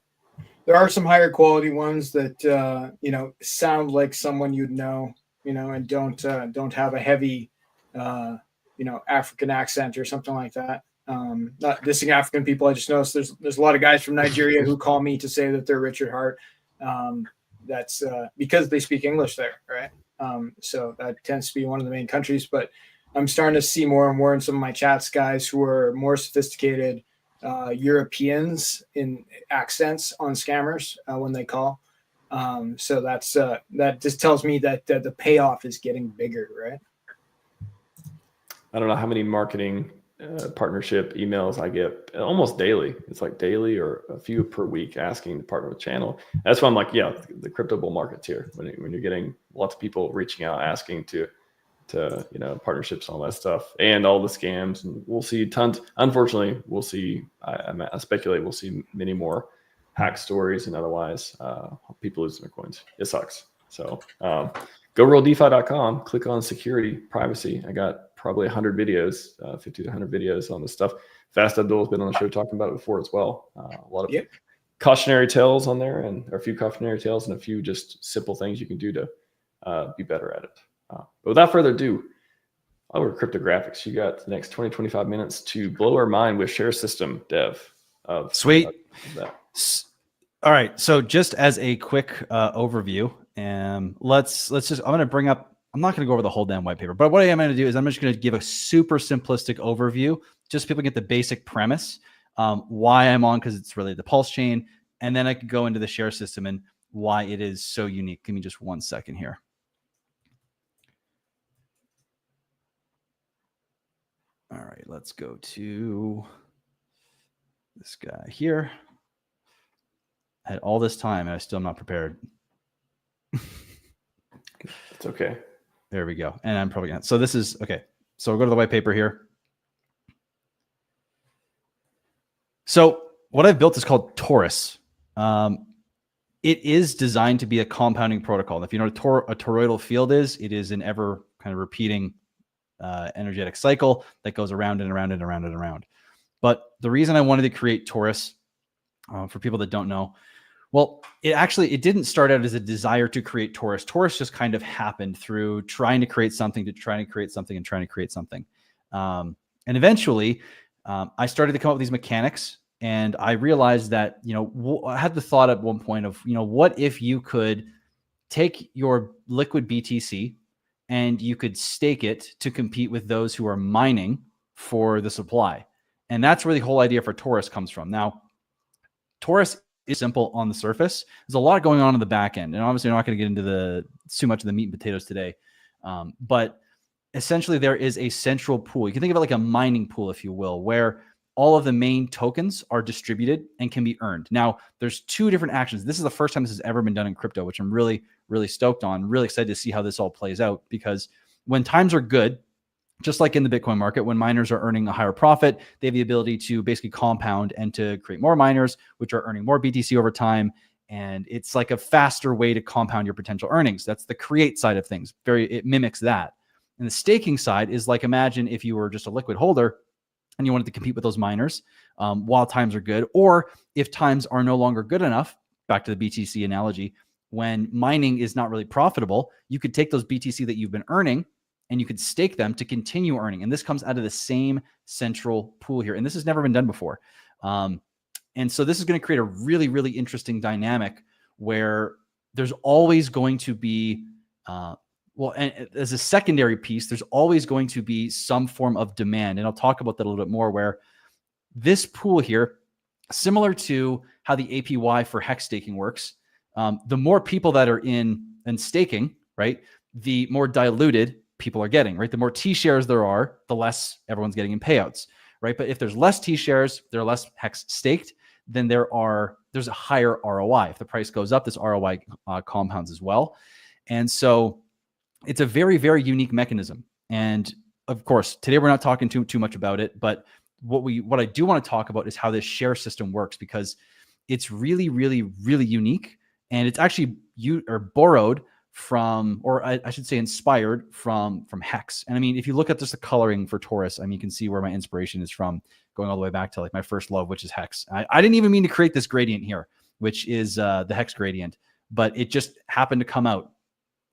higher quality ones that sound like someone you'd know. And don't have a heavy, African accent or something like that. Not dissing African people. I just noticed there's a lot of guys from Nigeria who call me to say that they're Richard Hart. That's because they speak English there, right? So that tends to be one of the main countries. But I'm starting to see more and more in some of my chats guys who are more sophisticated Europeans in accents on scammers when they call. So that just tells me that the payoff is getting bigger, right? I don't know how many marketing partnership emails I get almost daily. It's like daily or a few per week asking to partner with channel. That's why I'm like, the crypto bull market's here. When you're getting lots of people reaching out, asking to partnerships, all that stuff, and all the scams, and we'll see tons. Unfortunately, we'll see. I speculate we'll see many more hack stories and otherwise people losing their coins. It sucks. So go rolldefi.com, click on security, privacy. I got probably 100 videos, 50 to 100 videos on this stuff. Fast Abdul has been on the show talking about it before as well. A lot of cautionary tales on there, and a few cautionary tales and a few just simple things you can do to be better at it. But without further ado, over cryptographics, you got the next 25 minutes to blow our mind with share system dev. Sweet. That. All right. So just as a quick overview, let's just, I'm going to bring up, I'm not going to go over the whole damn white paper, but what I am going to do is I'm just going to give a super simplistic overview, just so people get the basic premise, why I'm on, because it's related to PulseChain, and then I could go into the share system and why it is so unique. Give me just 1 second here. All right, let's go to this guy here. I had all this time and I still am not prepared. It's okay. There we go. And I'm probably gonna, so this is okay. So we'll go to the white paper here. So what I've built is called Torus. It is designed to be a compounding protocol. And if you know what a toroidal field is, it is an ever kind of repeating energetic cycle that goes around and around and around and around. But the reason I wanted to create Torus, for people that don't know, well, it didn't start out as a desire to create Torus. Torus just kind of happened through trying to create something to trying to create something and trying to create something. And eventually I started to come up with these mechanics, and I realized that, I had the thought at one point of, what if you could take your liquid BTC and you could stake it to compete with those who are mining for the supply. And that's where the whole idea for Torus comes from. Now, Torus is simple on the surface. There's a lot going on in the back end. And obviously, I'm not going to get into too much of the meat and potatoes today. But essentially, there is a central pool. You can think of it like a mining pool, if you will, where all of the main tokens are distributed and can be earned. Now, there's two different actions. This is the first time this has ever been done in crypto, which I'm really, really stoked on. Really excited to see how this all plays out, because when times are good, just like in the Bitcoin market, when miners are earning a higher profit, they have the ability to basically compound and to create more miners, which are earning more BTC over time. And it's like a faster way to compound your potential earnings. That's the create side of things. It mimics that. And the staking side is like, imagine if you were just a liquid holder and you wanted to compete with those miners while times are good, or if times are no longer good enough, back to the BTC analogy, when mining is not really profitable, you could take those BTC that you've been earning and you could stake them to continue earning. And this comes out of the same central pool here. And this has never been done before. And so this is going to create a really, really interesting dynamic where there's always going to be, and as a secondary piece, there's always going to be some form of demand. And I'll talk about that a little bit more, where this pool here, similar to how the APY for HEX staking works, the more people that are in staking, right, the more diluted people are getting, right? The more T shares there are, the less everyone's getting in payouts, right? But if there's less T shares, there are less HEX staked, then there's a higher ROI. If the price goes up, this ROI compounds as well. And so it's a very, very unique mechanism. And of course, today we're not talking too much about it, but what I do want to talk about is how this share system works, because it's really, really, really unique. And it's actually borrowed from, or I should say inspired from HEX. And I mean, if you look at just the coloring for Torus, I mean, you can see where my inspiration is from, going all the way back to like my first love, which is HEX. I didn't even mean to create this gradient here, which is the HEX gradient, but it just happened to come out.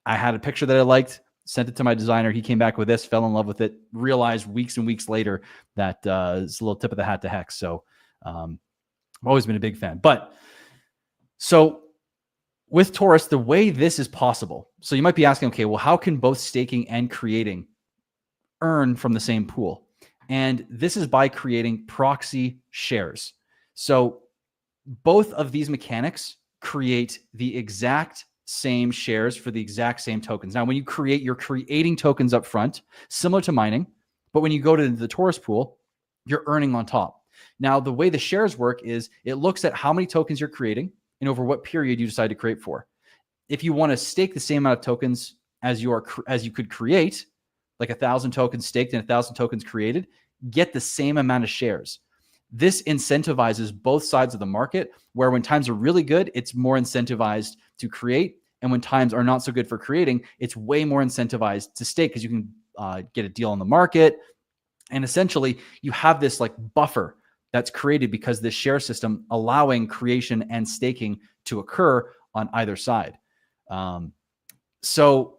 I had a picture that I liked, sent it to my designer. He came back with this, fell in love with it, realized weeks and weeks later that it's a little tip of the hat to HEX. So I've always been a big fan. But so with Torus, the way this is possible, so you might be asking, okay, well, how can both staking and creating earn from the same pool? And this is by creating proxy shares. So both of these mechanics create the exact same shares for the exact same tokens. Now, when you create, you're creating tokens up front, similar to mining, but when you go to the Torus pool, you're earning on top. Now, the way the shares work is it looks at how many tokens you're creating and over what period you decide to create for. If you want to stake the same amount of tokens as you could create, like 1,000 tokens staked and 1,000 tokens created, get the same amount of shares. This incentivizes both sides of the market, where when times are really good, it's more incentivized to create. And when times are not so good for creating, it's way more incentivized to stake, because you can get a deal on the market. And essentially, you have this like buffer that's created because this share system allowing creation and staking to occur on either side. So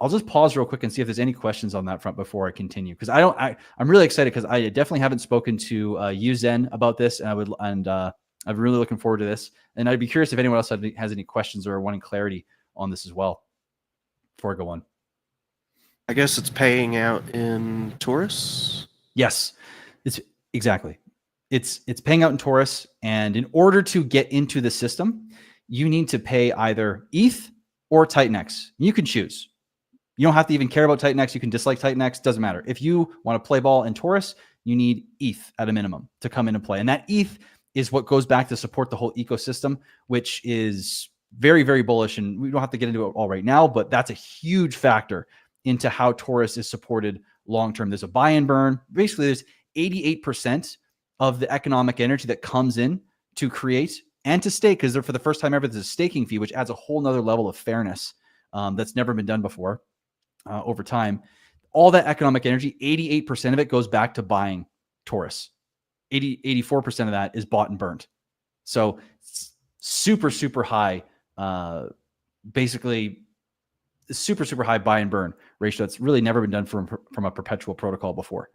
I'll just pause real quick and see if there's any questions on that front before I continue, because I'm really excited, because I definitely haven't spoken to Yuzen about this, and I'm really looking forward to this. And I'd be curious if anyone else has any questions or wanting clarity on this as well before I go on. I guess it's paying out in Torus. Yes, it's exactly. It's paying out in Torus, and in order to get into the system, you need to pay either ETH or TitanX. You can choose. You don't have to even care about TitanX. You can dislike TitanX. Doesn't matter. If you want to play ball in Torus, you need ETH at a minimum to come into play. And that ETH is what goes back to support the whole ecosystem, which is very, very bullish. And we don't have to get into it all right now, but that's a huge factor into how Torus is supported long-term. There's a buy and burn. Basically, there's 88% of the economic energy that comes in to create and to stake, because for the first time ever, there's a staking fee, which adds a whole nother level of fairness that's never been done before over time. All that economic energy, 88% of it goes back to buying Torus. 84% of that is bought and burnt. So super, super high, basically super, super high buy and burn ratio. That's really never been done from a perpetual protocol before.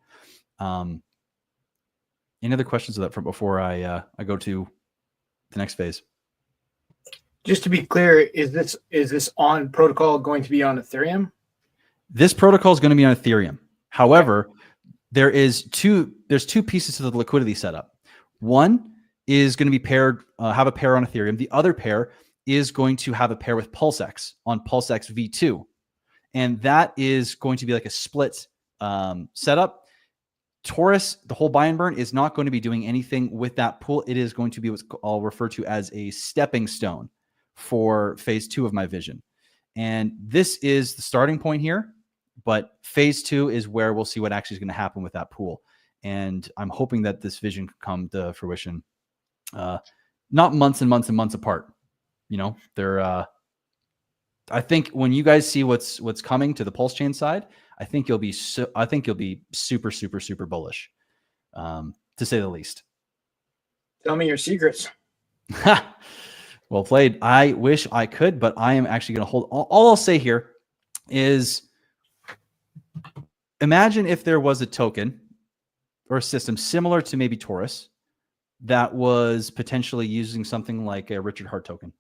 Any other questions of that from before I go to the next phase? Just to be clear, is this on protocol going to be on Ethereum? This protocol is going to be on Ethereum. However, there's two pieces to the liquidity setup. One is going to be have a pair on Ethereum. The other pair is going to have a pair with PulseX on PulseX V2. And that is going to be like a split setup. Torus, the whole buy and burn, is not going to be doing anything with that pool. It is going to be what I'll refer to as a stepping stone for phase 2 of my vision. And this is the starting point here, but phase 2 is where we'll see what actually is going to happen with that pool. And I'm hoping that this vision could come to fruition, not months and months and months apart. You know, I think when you guys see what's coming to the PulseChain side, I think you'll be super, super, super bullish, to say the least. Tell me your secrets. Well played. I wish I could, but I am actually going to hold. All I'll say here is, imagine if there was a token or a system similar to maybe Torus that was potentially using something like a Richard Hart token.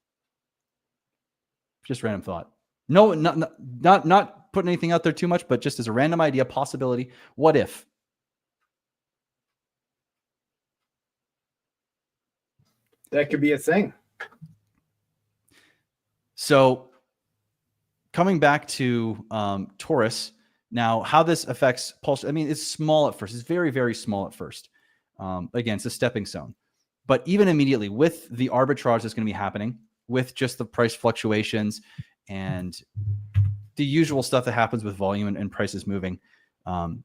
Just random thought. No, not putting anything out there too much, but just as a random idea, possibility. What if? That could be a thing. So coming back to Torus, now how this affects Pulse, I mean, it's small at first. It's very, very small at first. Again, it's a stepping stone. But even immediately with the arbitrage that's going to be happening, with just the price fluctuations and the usual stuff that happens with volume and prices moving,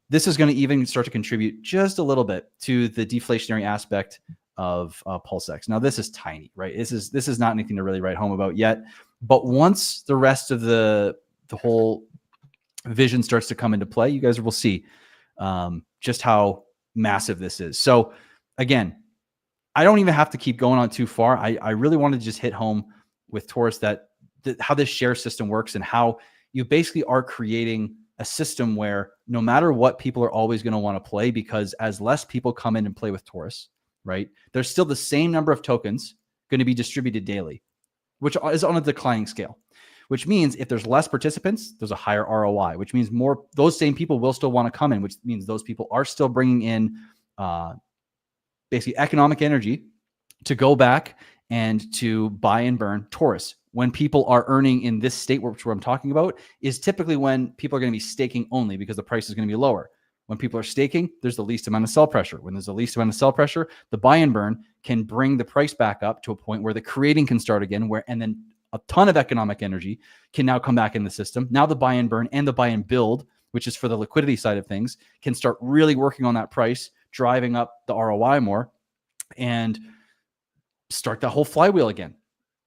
this is going to even start to contribute just a little bit to the deflationary aspect of PulseX. Now, this is tiny, right? This is not anything to really write home about yet. But once the rest of the whole vision starts to come into play, you guys will see just how massive this is. So again, I don't even have to keep going on too far. I really want to just hit home with Torus that how this share system works and how you basically are creating a system where no matter what, people are always going to want to play, because as less people come in and play with Torus, right, there's still the same number of tokens going to be distributed daily, which is on a declining scale, which means if there's less participants, there's a higher ROI, which means more, those same people will still want to come in, which means those people are still bringing in basically economic energy to go back and to buy and burn Torus. When people are earning in this state, which I'm talking about, is typically when people are going to be staking only, because the price is going to be lower. When people are staking, there's the least amount of sell pressure. When there's the least amount of sell pressure, the buy and burn can bring the price back up to a point where the creating can start again, and then a ton of economic energy can now come back in the system. Now the buy and burn and the buy and build, which is for the liquidity side of things, can start really working on that price, driving up the ROI more, and start that whole flywheel again.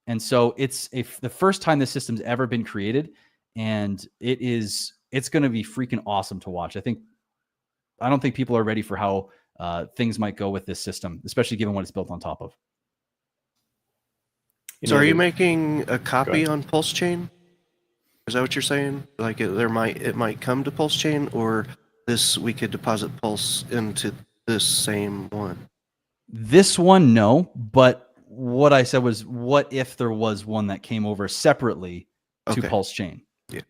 And so it's the first time the system's ever been created, and it's going to be freaking awesome to watch. I don't think people are ready for how things might go with this system, especially given what it's built on top of. So are you making a copy on PulseChain? Is that what you're saying? Like it might come to PulseChain, or we could deposit Pulse into this same one? This one, no. But what I said was, what if there was one that came over separately to PulseChain? Yeah.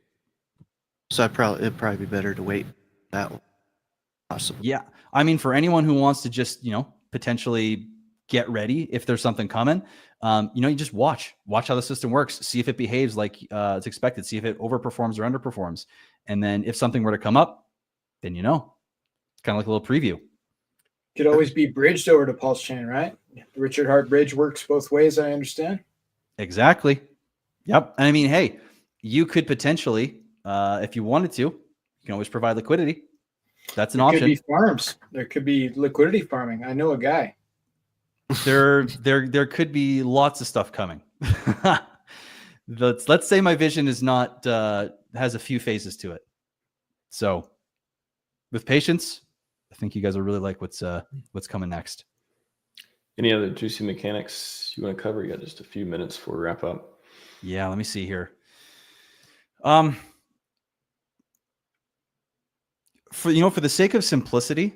So it'd probably be better to wait that one. Possibly. Yeah. I mean, for anyone who wants to just, potentially get ready if there's something coming, you just watch how the system works, see if it behaves like it's expected, see if it overperforms or underperforms. And then if something were to come up, then it's kind of like a little preview. Could always be bridged over to PulseChain, right? The Richard Hart bridge works both ways, I understand. Exactly. Yep. And I mean, hey, you could potentially, if you wanted to, you can always provide liquidity. That's an There option. could be farms. There could be liquidity farming. I know a guy. There could be lots of stuff coming. Let's say my vision is not has a few phases to it. So with patience, I think you guys will really like what's coming next. Any other juicy mechanics you want to cover? You got just a few minutes before we wrap up. Yeah, let me see here. For the sake of simplicity,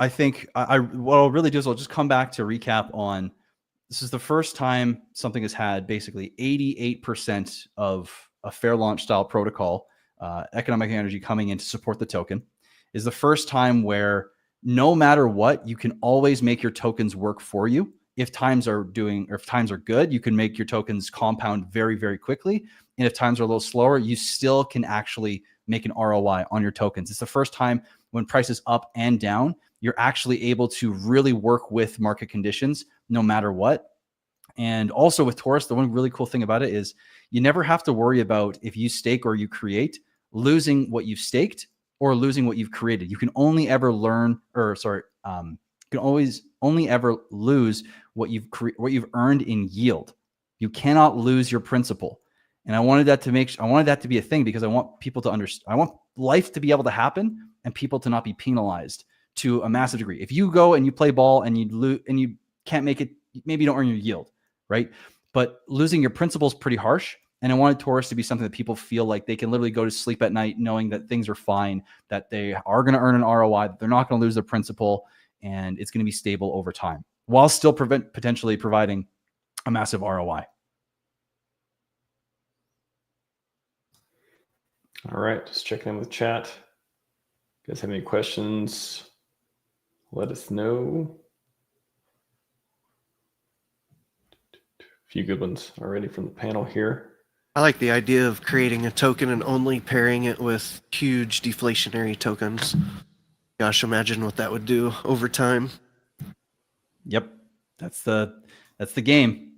I think what I'll really do is I'll just come back to recap on. This is the first time something has had basically 88% of a fair launch style protocol, economic energy coming in to support the token. Is the first time where no matter what, you can always make your tokens work for you. If times are good, you can make your tokens compound very, very quickly. And if times are a little slower, you still can actually make an ROI on your tokens. It's the first time when prices up and down, you're actually able to really work with market conditions no matter what. And also with Torus, the one really cool thing about it is you never have to worry about, if you stake or you create, losing what you've staked or losing what you've created. You can only ever only ever lose what you've earned in yield. You cannot lose your principal. And I wanted that to be a thing because I want people to understand. I want life to be able to happen and people to not be penalized to a massive degree. If you go and you play ball and you lose and you can't make it, maybe you don't earn your yield, right? But losing your principal is pretty harsh. And I wanted Torus to be something that people feel like they can literally go to sleep at night knowing that things are fine, that they are going to earn an ROI, that they're not going to lose their principal, and it's going to be stable over time while still potentially providing a massive ROI. All right, just checking in with chat. You guys have any questions? Let us know. A few good ones already from the panel here. I like the idea of creating a token and only pairing it with huge deflationary tokens. Gosh, imagine what that would do over time. Yep, that's the game.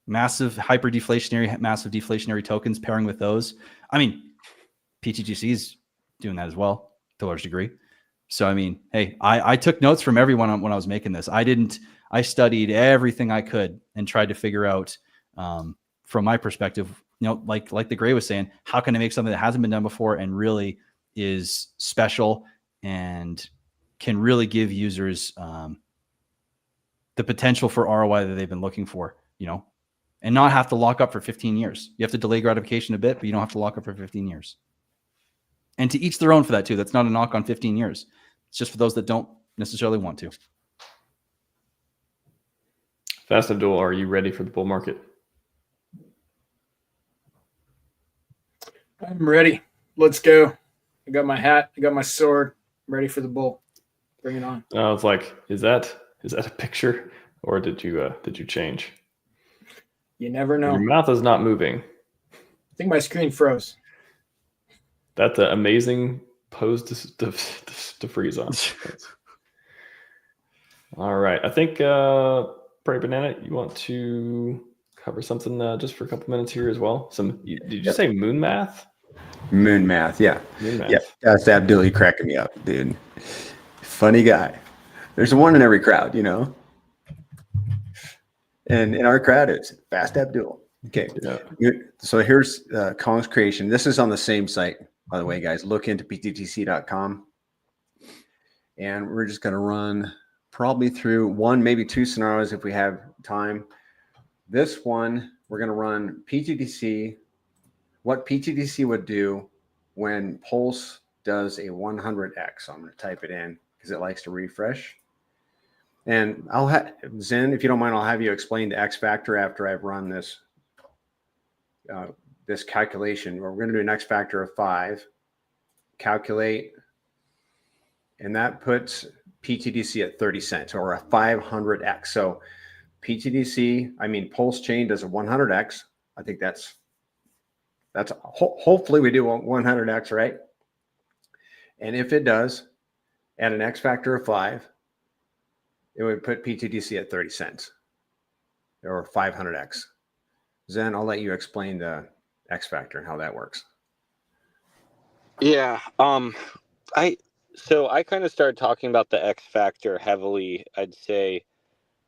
Massive hyper deflationary, massive deflationary tokens pairing with those. I mean, pTGC is doing that as well to a large degree. So I mean, hey, I took notes from everyone when I was making this. I studied everything I could and tried to figure out from my perspective, like the Gray was saying, how can I make something that hasn't been done before and really is special and can really give users the potential for ROI that they've been looking for, and not have to lock up for 15 years. You have to delay gratification a bit, but you don't have to lock up for 15 years. And to each their own for that too. That's not a knock on 15 years. It's just for those that don't necessarily want to. Fast Abdul, are you ready for the bull market? I'm ready. Let's go. I got my hat. I got my sword. I'm ready for the bull. Bring it on. I was like, is that a picture, or did you change? You never know. Your mouth is not moving. I think my screen froze. That's an amazing pose to freeze on. All right. I think, Prairie Banana, you want to cover something just for a couple minutes here as well? Did you say moon math? Moon math, yeah. Moon math. Yeah, that's Abdul cracking me up, dude. Funny guy. There's one in every crowd, And in our crowd, it's Fast Abdul. Okay. Yeah. So here's Kong's creation. This is on the same site, by the way, guys. Look into ptgc.com. And we're just going to run probably through one, maybe two scenarios if we have time. This one, we're going to run pTGC, what pTGC would do when Pulse does a 100x. So I'm going to type it in because it likes to refresh. And I'll have Zen, if you don't mind, I'll have you explain the X factor after I've run this this calculation. We're going to do an X factor of 5, calculate, and that puts pTGC at 30 cents or a 500x. So PulseChain does a 100x. I think that's hopefully we do a 100x, right? And if it does, at an X factor of 5, it would put pTGC at 30 cents or 500x. Zen, I'll let you explain the X factor and how that works. Yeah. I kind of started talking about the X factor heavily, I'd say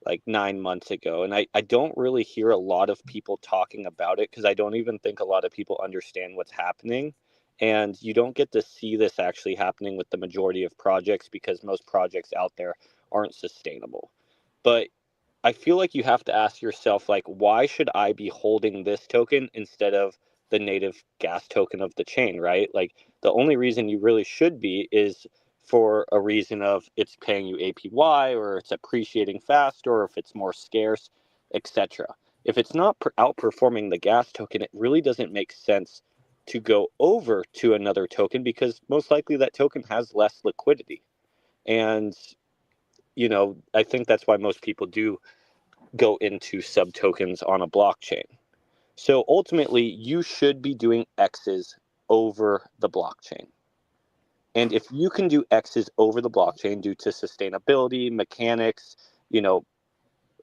like 9 months ago. And I don't really hear a lot of people talking about it because I don't even think a lot of people understand what's happening. And you don't get to see this actually happening with the majority of projects because most projects out there aren't sustainable. But I feel like you have to ask yourself, like, why should I be holding this token instead of the native gas token of the chain, right? Like, the only reason you really should be is for a reason of it's paying you APY or it's appreciating fast or if it's more scarce, etc. If it's not outperforming the gas token, it really doesn't make sense to go over to another token because most likely that token has less liquidity. And, I think that's why most people do go into sub tokens on a blockchain. So ultimately, you should be doing X's over the blockchain. And if you can do X's over the blockchain due to sustainability, mechanics,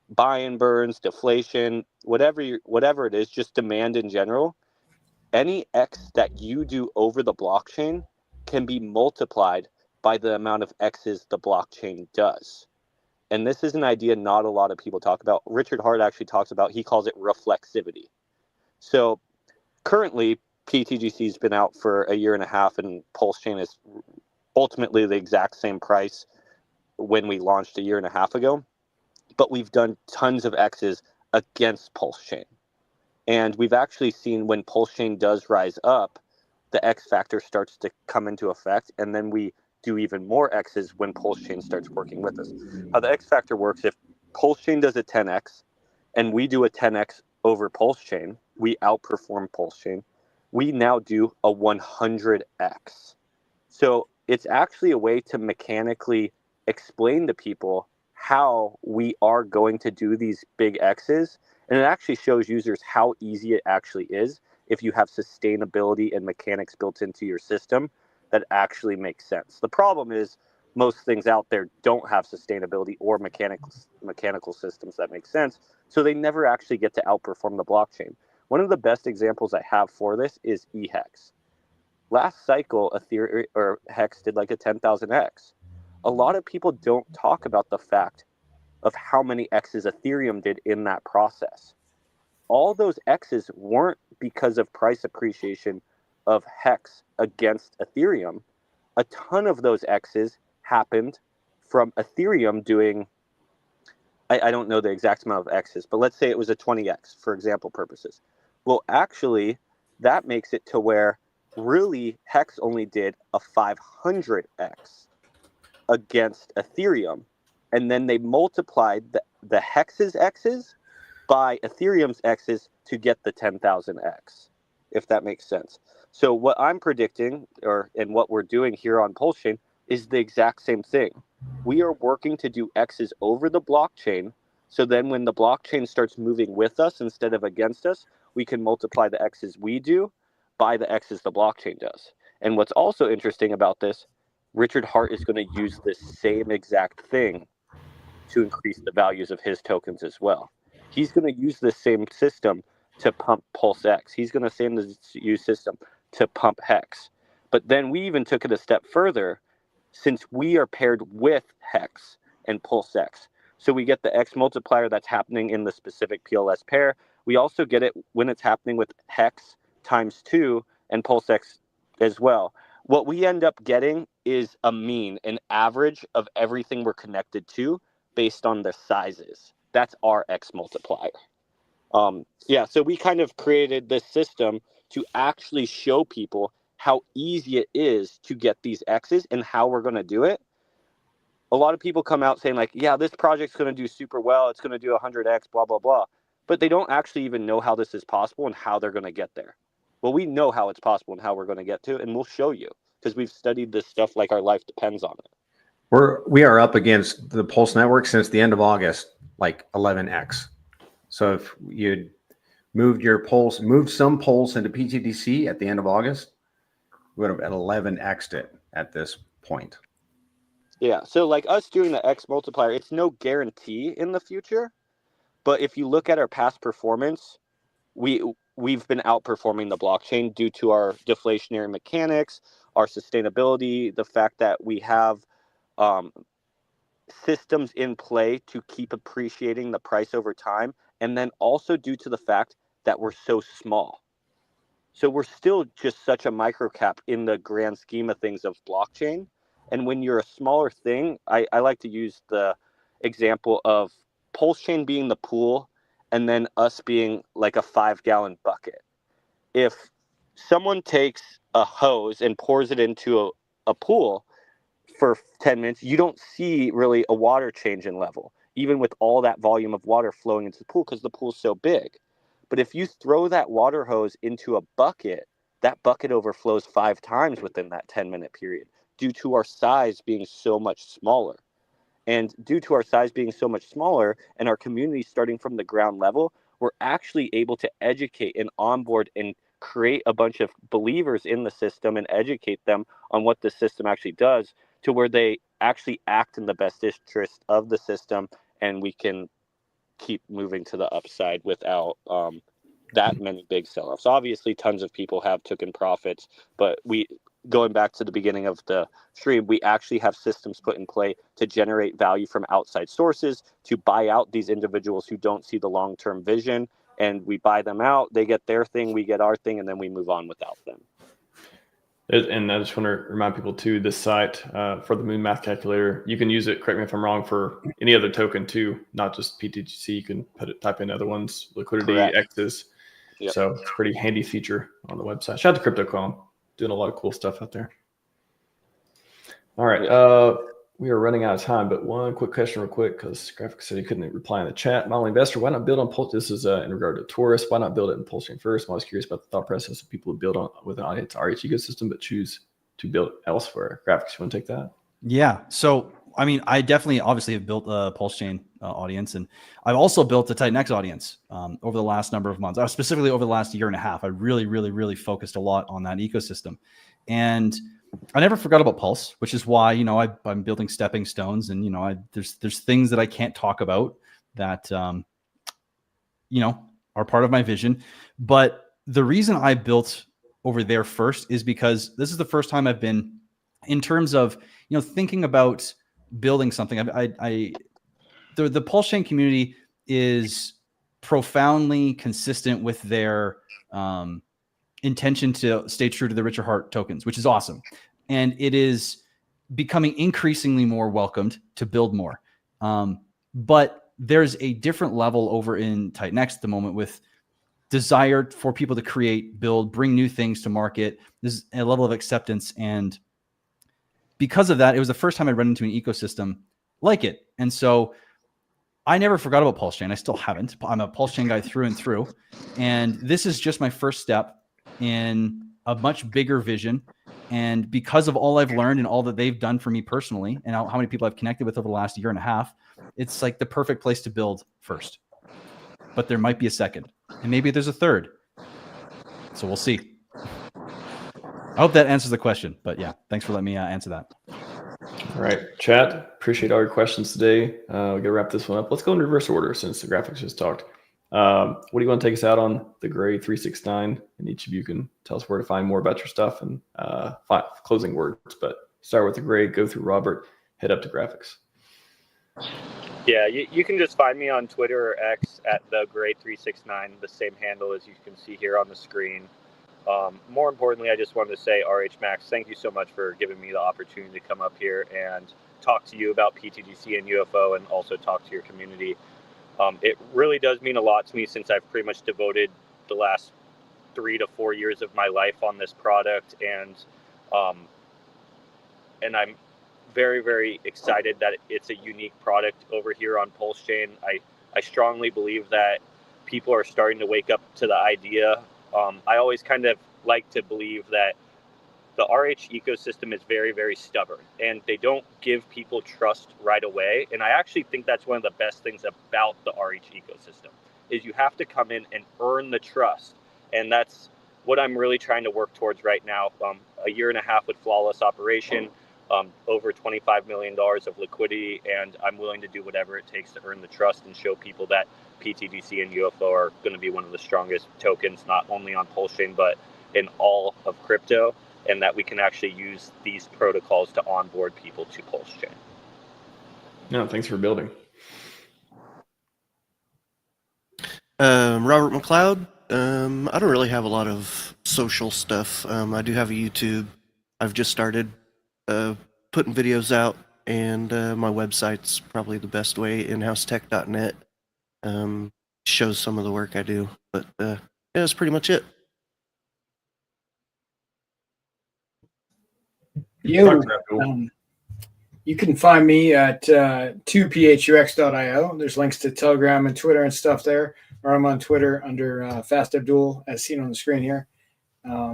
buy and burns, deflation, whatever it is, just demand in general, any X that you do over the blockchain can be multiplied by the amount of X's the blockchain does. And this is an idea not a lot of people talk about. Richard Hart actually talks about, he calls it reflexivity. So currently, pTGC has been out for a year and a half, and PulseChain is ultimately the exact same price when we launched a year and a half ago. But we've done tons of X's against PulseChain. And we've actually seen when PulseChain does rise up, the X factor starts to come into effect, and then we do even more X's when PulseChain starts working with us. How the X factor works, if PulseChain does a 10X and we do a 10X over PulseChain, we outperform PulseChain, we now do a 100X. So it's actually a way to mechanically explain to people how we are going to do these big X's. And it actually shows users how easy it actually is if you have sustainability and mechanics built into your system that actually makes sense. The problem is most things out there don't have sustainability or mechanical systems that make sense, so they never actually get to outperform the blockchain. One of the best examples I have for this is HEX. Last cycle, Ethereum or HEX did like a 10,000X. A lot of people don't talk about the fact of how many X's Ethereum did in that process. All those X's weren't because of price appreciation of HEX against Ethereum. A ton of those X's happened from Ethereum doing, I don't know the exact amount of X's, but let's say it was a 20X for example purposes. Well, actually, that makes it to where really HEX only did a 500X against Ethereum. And then they multiplied the HEX's X's by Ethereum's X's to get the 10,000X, if that makes sense. So what I'm predicting, and what we're doing here on PulseChain, is the exact same thing. We are working to do X's over the blockchain, so then when the blockchain starts moving with us instead of against us, we can multiply the X's we do by the X's the blockchain does. And what's also interesting about this, Richard Hart is going to use this same exact thing to increase the values of his tokens as well. He's going to use this same system to pump PulseX. He's going to use system to pump HEX. But then we even took it a step further, since we are paired with HEX and PulseX. So we get the X multiplier that's happening in the specific PLS pair. We also get it when it's happening with HEX times 2 and PulseX as well. What we end up getting is a mean, an average of everything we're connected to based on the sizes. That's our X multiplier. So we kind of created this system to actually show people how easy it is to get these X's and how we're going to do it. A lot of people come out saying like, yeah, this project's going to do super well. It's going to do 100X, blah, blah, blah. But they don't actually even know how this is possible and how they're going to get there. Well, we know how it's possible and how we're going to get to it, and we'll show you because we've studied this stuff like our life depends on it. We are up against the Pulse network since the end of August, like 11x. So if you'd moved some Pulse into pTGC at the end of August, we would have at 11x'd it at this point. Yeah, so like us doing the X multiplier, it's no guarantee in the future, but if you look at our past performance, we've been outperforming the blockchain due to our deflationary mechanics, our sustainability, the fact that we have systems in play to keep appreciating the price over time, and then also due to the fact that we're so small. So we're still just such a micro cap in the grand scheme of things of blockchain. And when you're a smaller thing, I like to use the example of PulseChain being the pool and then us being like a 5-gallon bucket. If someone takes a hose and pours it into a pool for 10 minutes, you don't see really a water change in level, even with all that volume of water flowing into the pool because the pool's so big. But if you throw that water hose into a bucket, that bucket overflows 5 times within that 10-minute period due to our size being so much smaller. And due to our size being so much smaller and our community starting from the ground level, we're actually able to educate and onboard and create a bunch of believers in the system and educate them on what the system actually does to where they actually act in the best interest of the system, and we can keep moving to the upside without that many big sell-offs. Obviously, tons of people have taken profits, but going back to the beginning of the stream, we actually have systems put in play to generate value from outside sources, to buy out these individuals who don't see the long-term vision, and we buy them out, they get their thing, we get our thing, and then we move on without them. And I just want to remind people too, this site for the Moon Math Calculator, you can use it, correct me if I'm wrong, for any other token too, not just pTGC. You can type in other ones, liquidity, Correct. X's. Yep. So it's a pretty handy feature on the website. Shout out to CryptoCom, doing a lot of cool stuff out there. All right. We are running out of time, but one quick question real quick, because Graphics said he couldn't reply in the chat. Model Investor, why not build on Pulse? This is in regard to Torus. Why not build it in PulseChain first? I was curious about the thought process of people who build on with an audience RH ecosystem, but choose to build elsewhere. Graphics, you want to take that? Yeah. So, I mean, I definitely obviously have built a PulseChain audience, and I've also built a Titan X audience over the last number of months, specifically over the last year and a half. I really focused a lot on that ecosystem. And I never forgot about Pulse, which is why, you know, I'm building stepping stones, and, you know, there's things that I can't talk about that, you know, are part of my vision. But the reason I built over there first is because this is the first time I've been, in terms of, you know, thinking about building something. The PulseChain community is profoundly consistent with their intention to stay true to the richer heart tokens, which is awesome. And it is becoming increasingly more welcomed to build more. But there's a different level over in Titan X at the moment with desire for people to create, build, bring new things to market. There's a level of acceptance. And because of that, it was the first time I run into an ecosystem like it. And so I never forgot about PulseChain. I still haven't. I'm a PulseChain guy through and through. And this is just my first step in a much bigger vision. And because of all I've learned and all that they've done for me personally, and how many people I've connected with over the last year and a half, it's like the perfect place to build first. But there might be a second, and maybe there's a third. So we'll see. I hope that answers the question. But yeah, thanks for letting me answer that. All right, chat. Appreciate all your questions today. We're gonna wrap this one up. Let's go in reverse order since the graphics just talked. What do you want to take us out on the Gray 369? And each of you can tell us where to find more about your stuff and closing words. But start with the Gray, go through Robert, head up to graphics. Yeah, you can just find me on Twitter or X at the Gray 369, the same handle as you can see here on the screen. More importantly, I just wanted to say, RHMax, thank you so much for giving me the opportunity to come up here and talk to you about pTGC and UFO, and also talk to your community. It really does mean a lot to me, since I've pretty much devoted the last 3 to 4 years of my life on this product, and I'm very, very excited that it's a unique product over here on PulseChain. I strongly believe that people are starting to wake up to the idea. I always kind of like to believe that the RH ecosystem is very, very stubborn, and they don't give people trust right away. And I actually think that's one of the best things about the RH ecosystem, is you have to come in and earn the trust. And that's what I'm really trying to work towards right now. A year and a half with flawless operation, over $25 million of liquidity, and I'm willing to do whatever it takes to earn the trust and show people that pTGC and UFO are going to be one of the strongest tokens, not only on PulseChain, but in all of crypto. and that we can actually use these protocols to onboard people to PulseChain. No, thanks for building. Robert McLeod. I don't really have a lot of social stuff. I do have a YouTube. I've just started putting videos out, and my website's probably the best way, inhousetech.net. Shows some of the work I do, but yeah, that's pretty much it. You can find me at 2phux.io. There's links to Telegram and Twitter and stuff there, or I'm on Twitter under Fast Abdul, as seen on the screen here.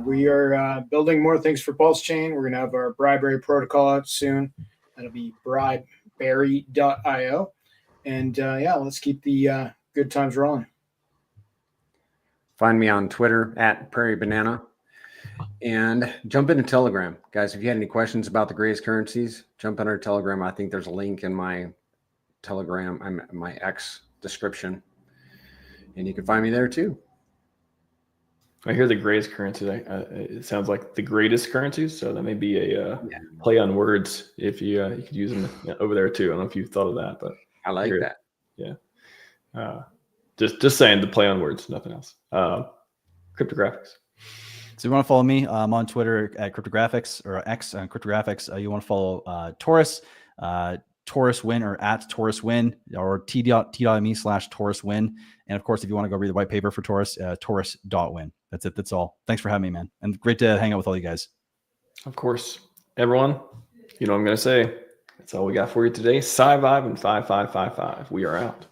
We are building more things for PulseChain. We're going to have our Bribery protocol out soon. That'll be bribeberry.io. And yeah, let's keep the good times rolling. Find me on Twitter at Prairie Banana, and jump into Telegram, guys. If you had any questions about the greatest currencies, jump in our Telegram. I think there's a link in my Telegram, my X description, and you can find me there too. I hear the greatest currencies. It sounds like the greatest currencies, so that may be a play on words. If you could use them over there too. I don't know if you've thought of that, but I like that. Yeah. Just saying, the play on words, nothing else. Cryptographics. So you want to follow me? I'm on Twitter at cryptographics, or X on cryptographics. You want to follow Torus, Torus Win, or at Torus Win, or t.me/Torus Win. And of course, if you want to go read the white paper for Torus, Torus.win. That's it. That's all. Thanks for having me, man. And great to hang out with all you guys. Of course. Everyone, you know what I'm going to say. That's all we got for you today. Scivive and 5555. We are out.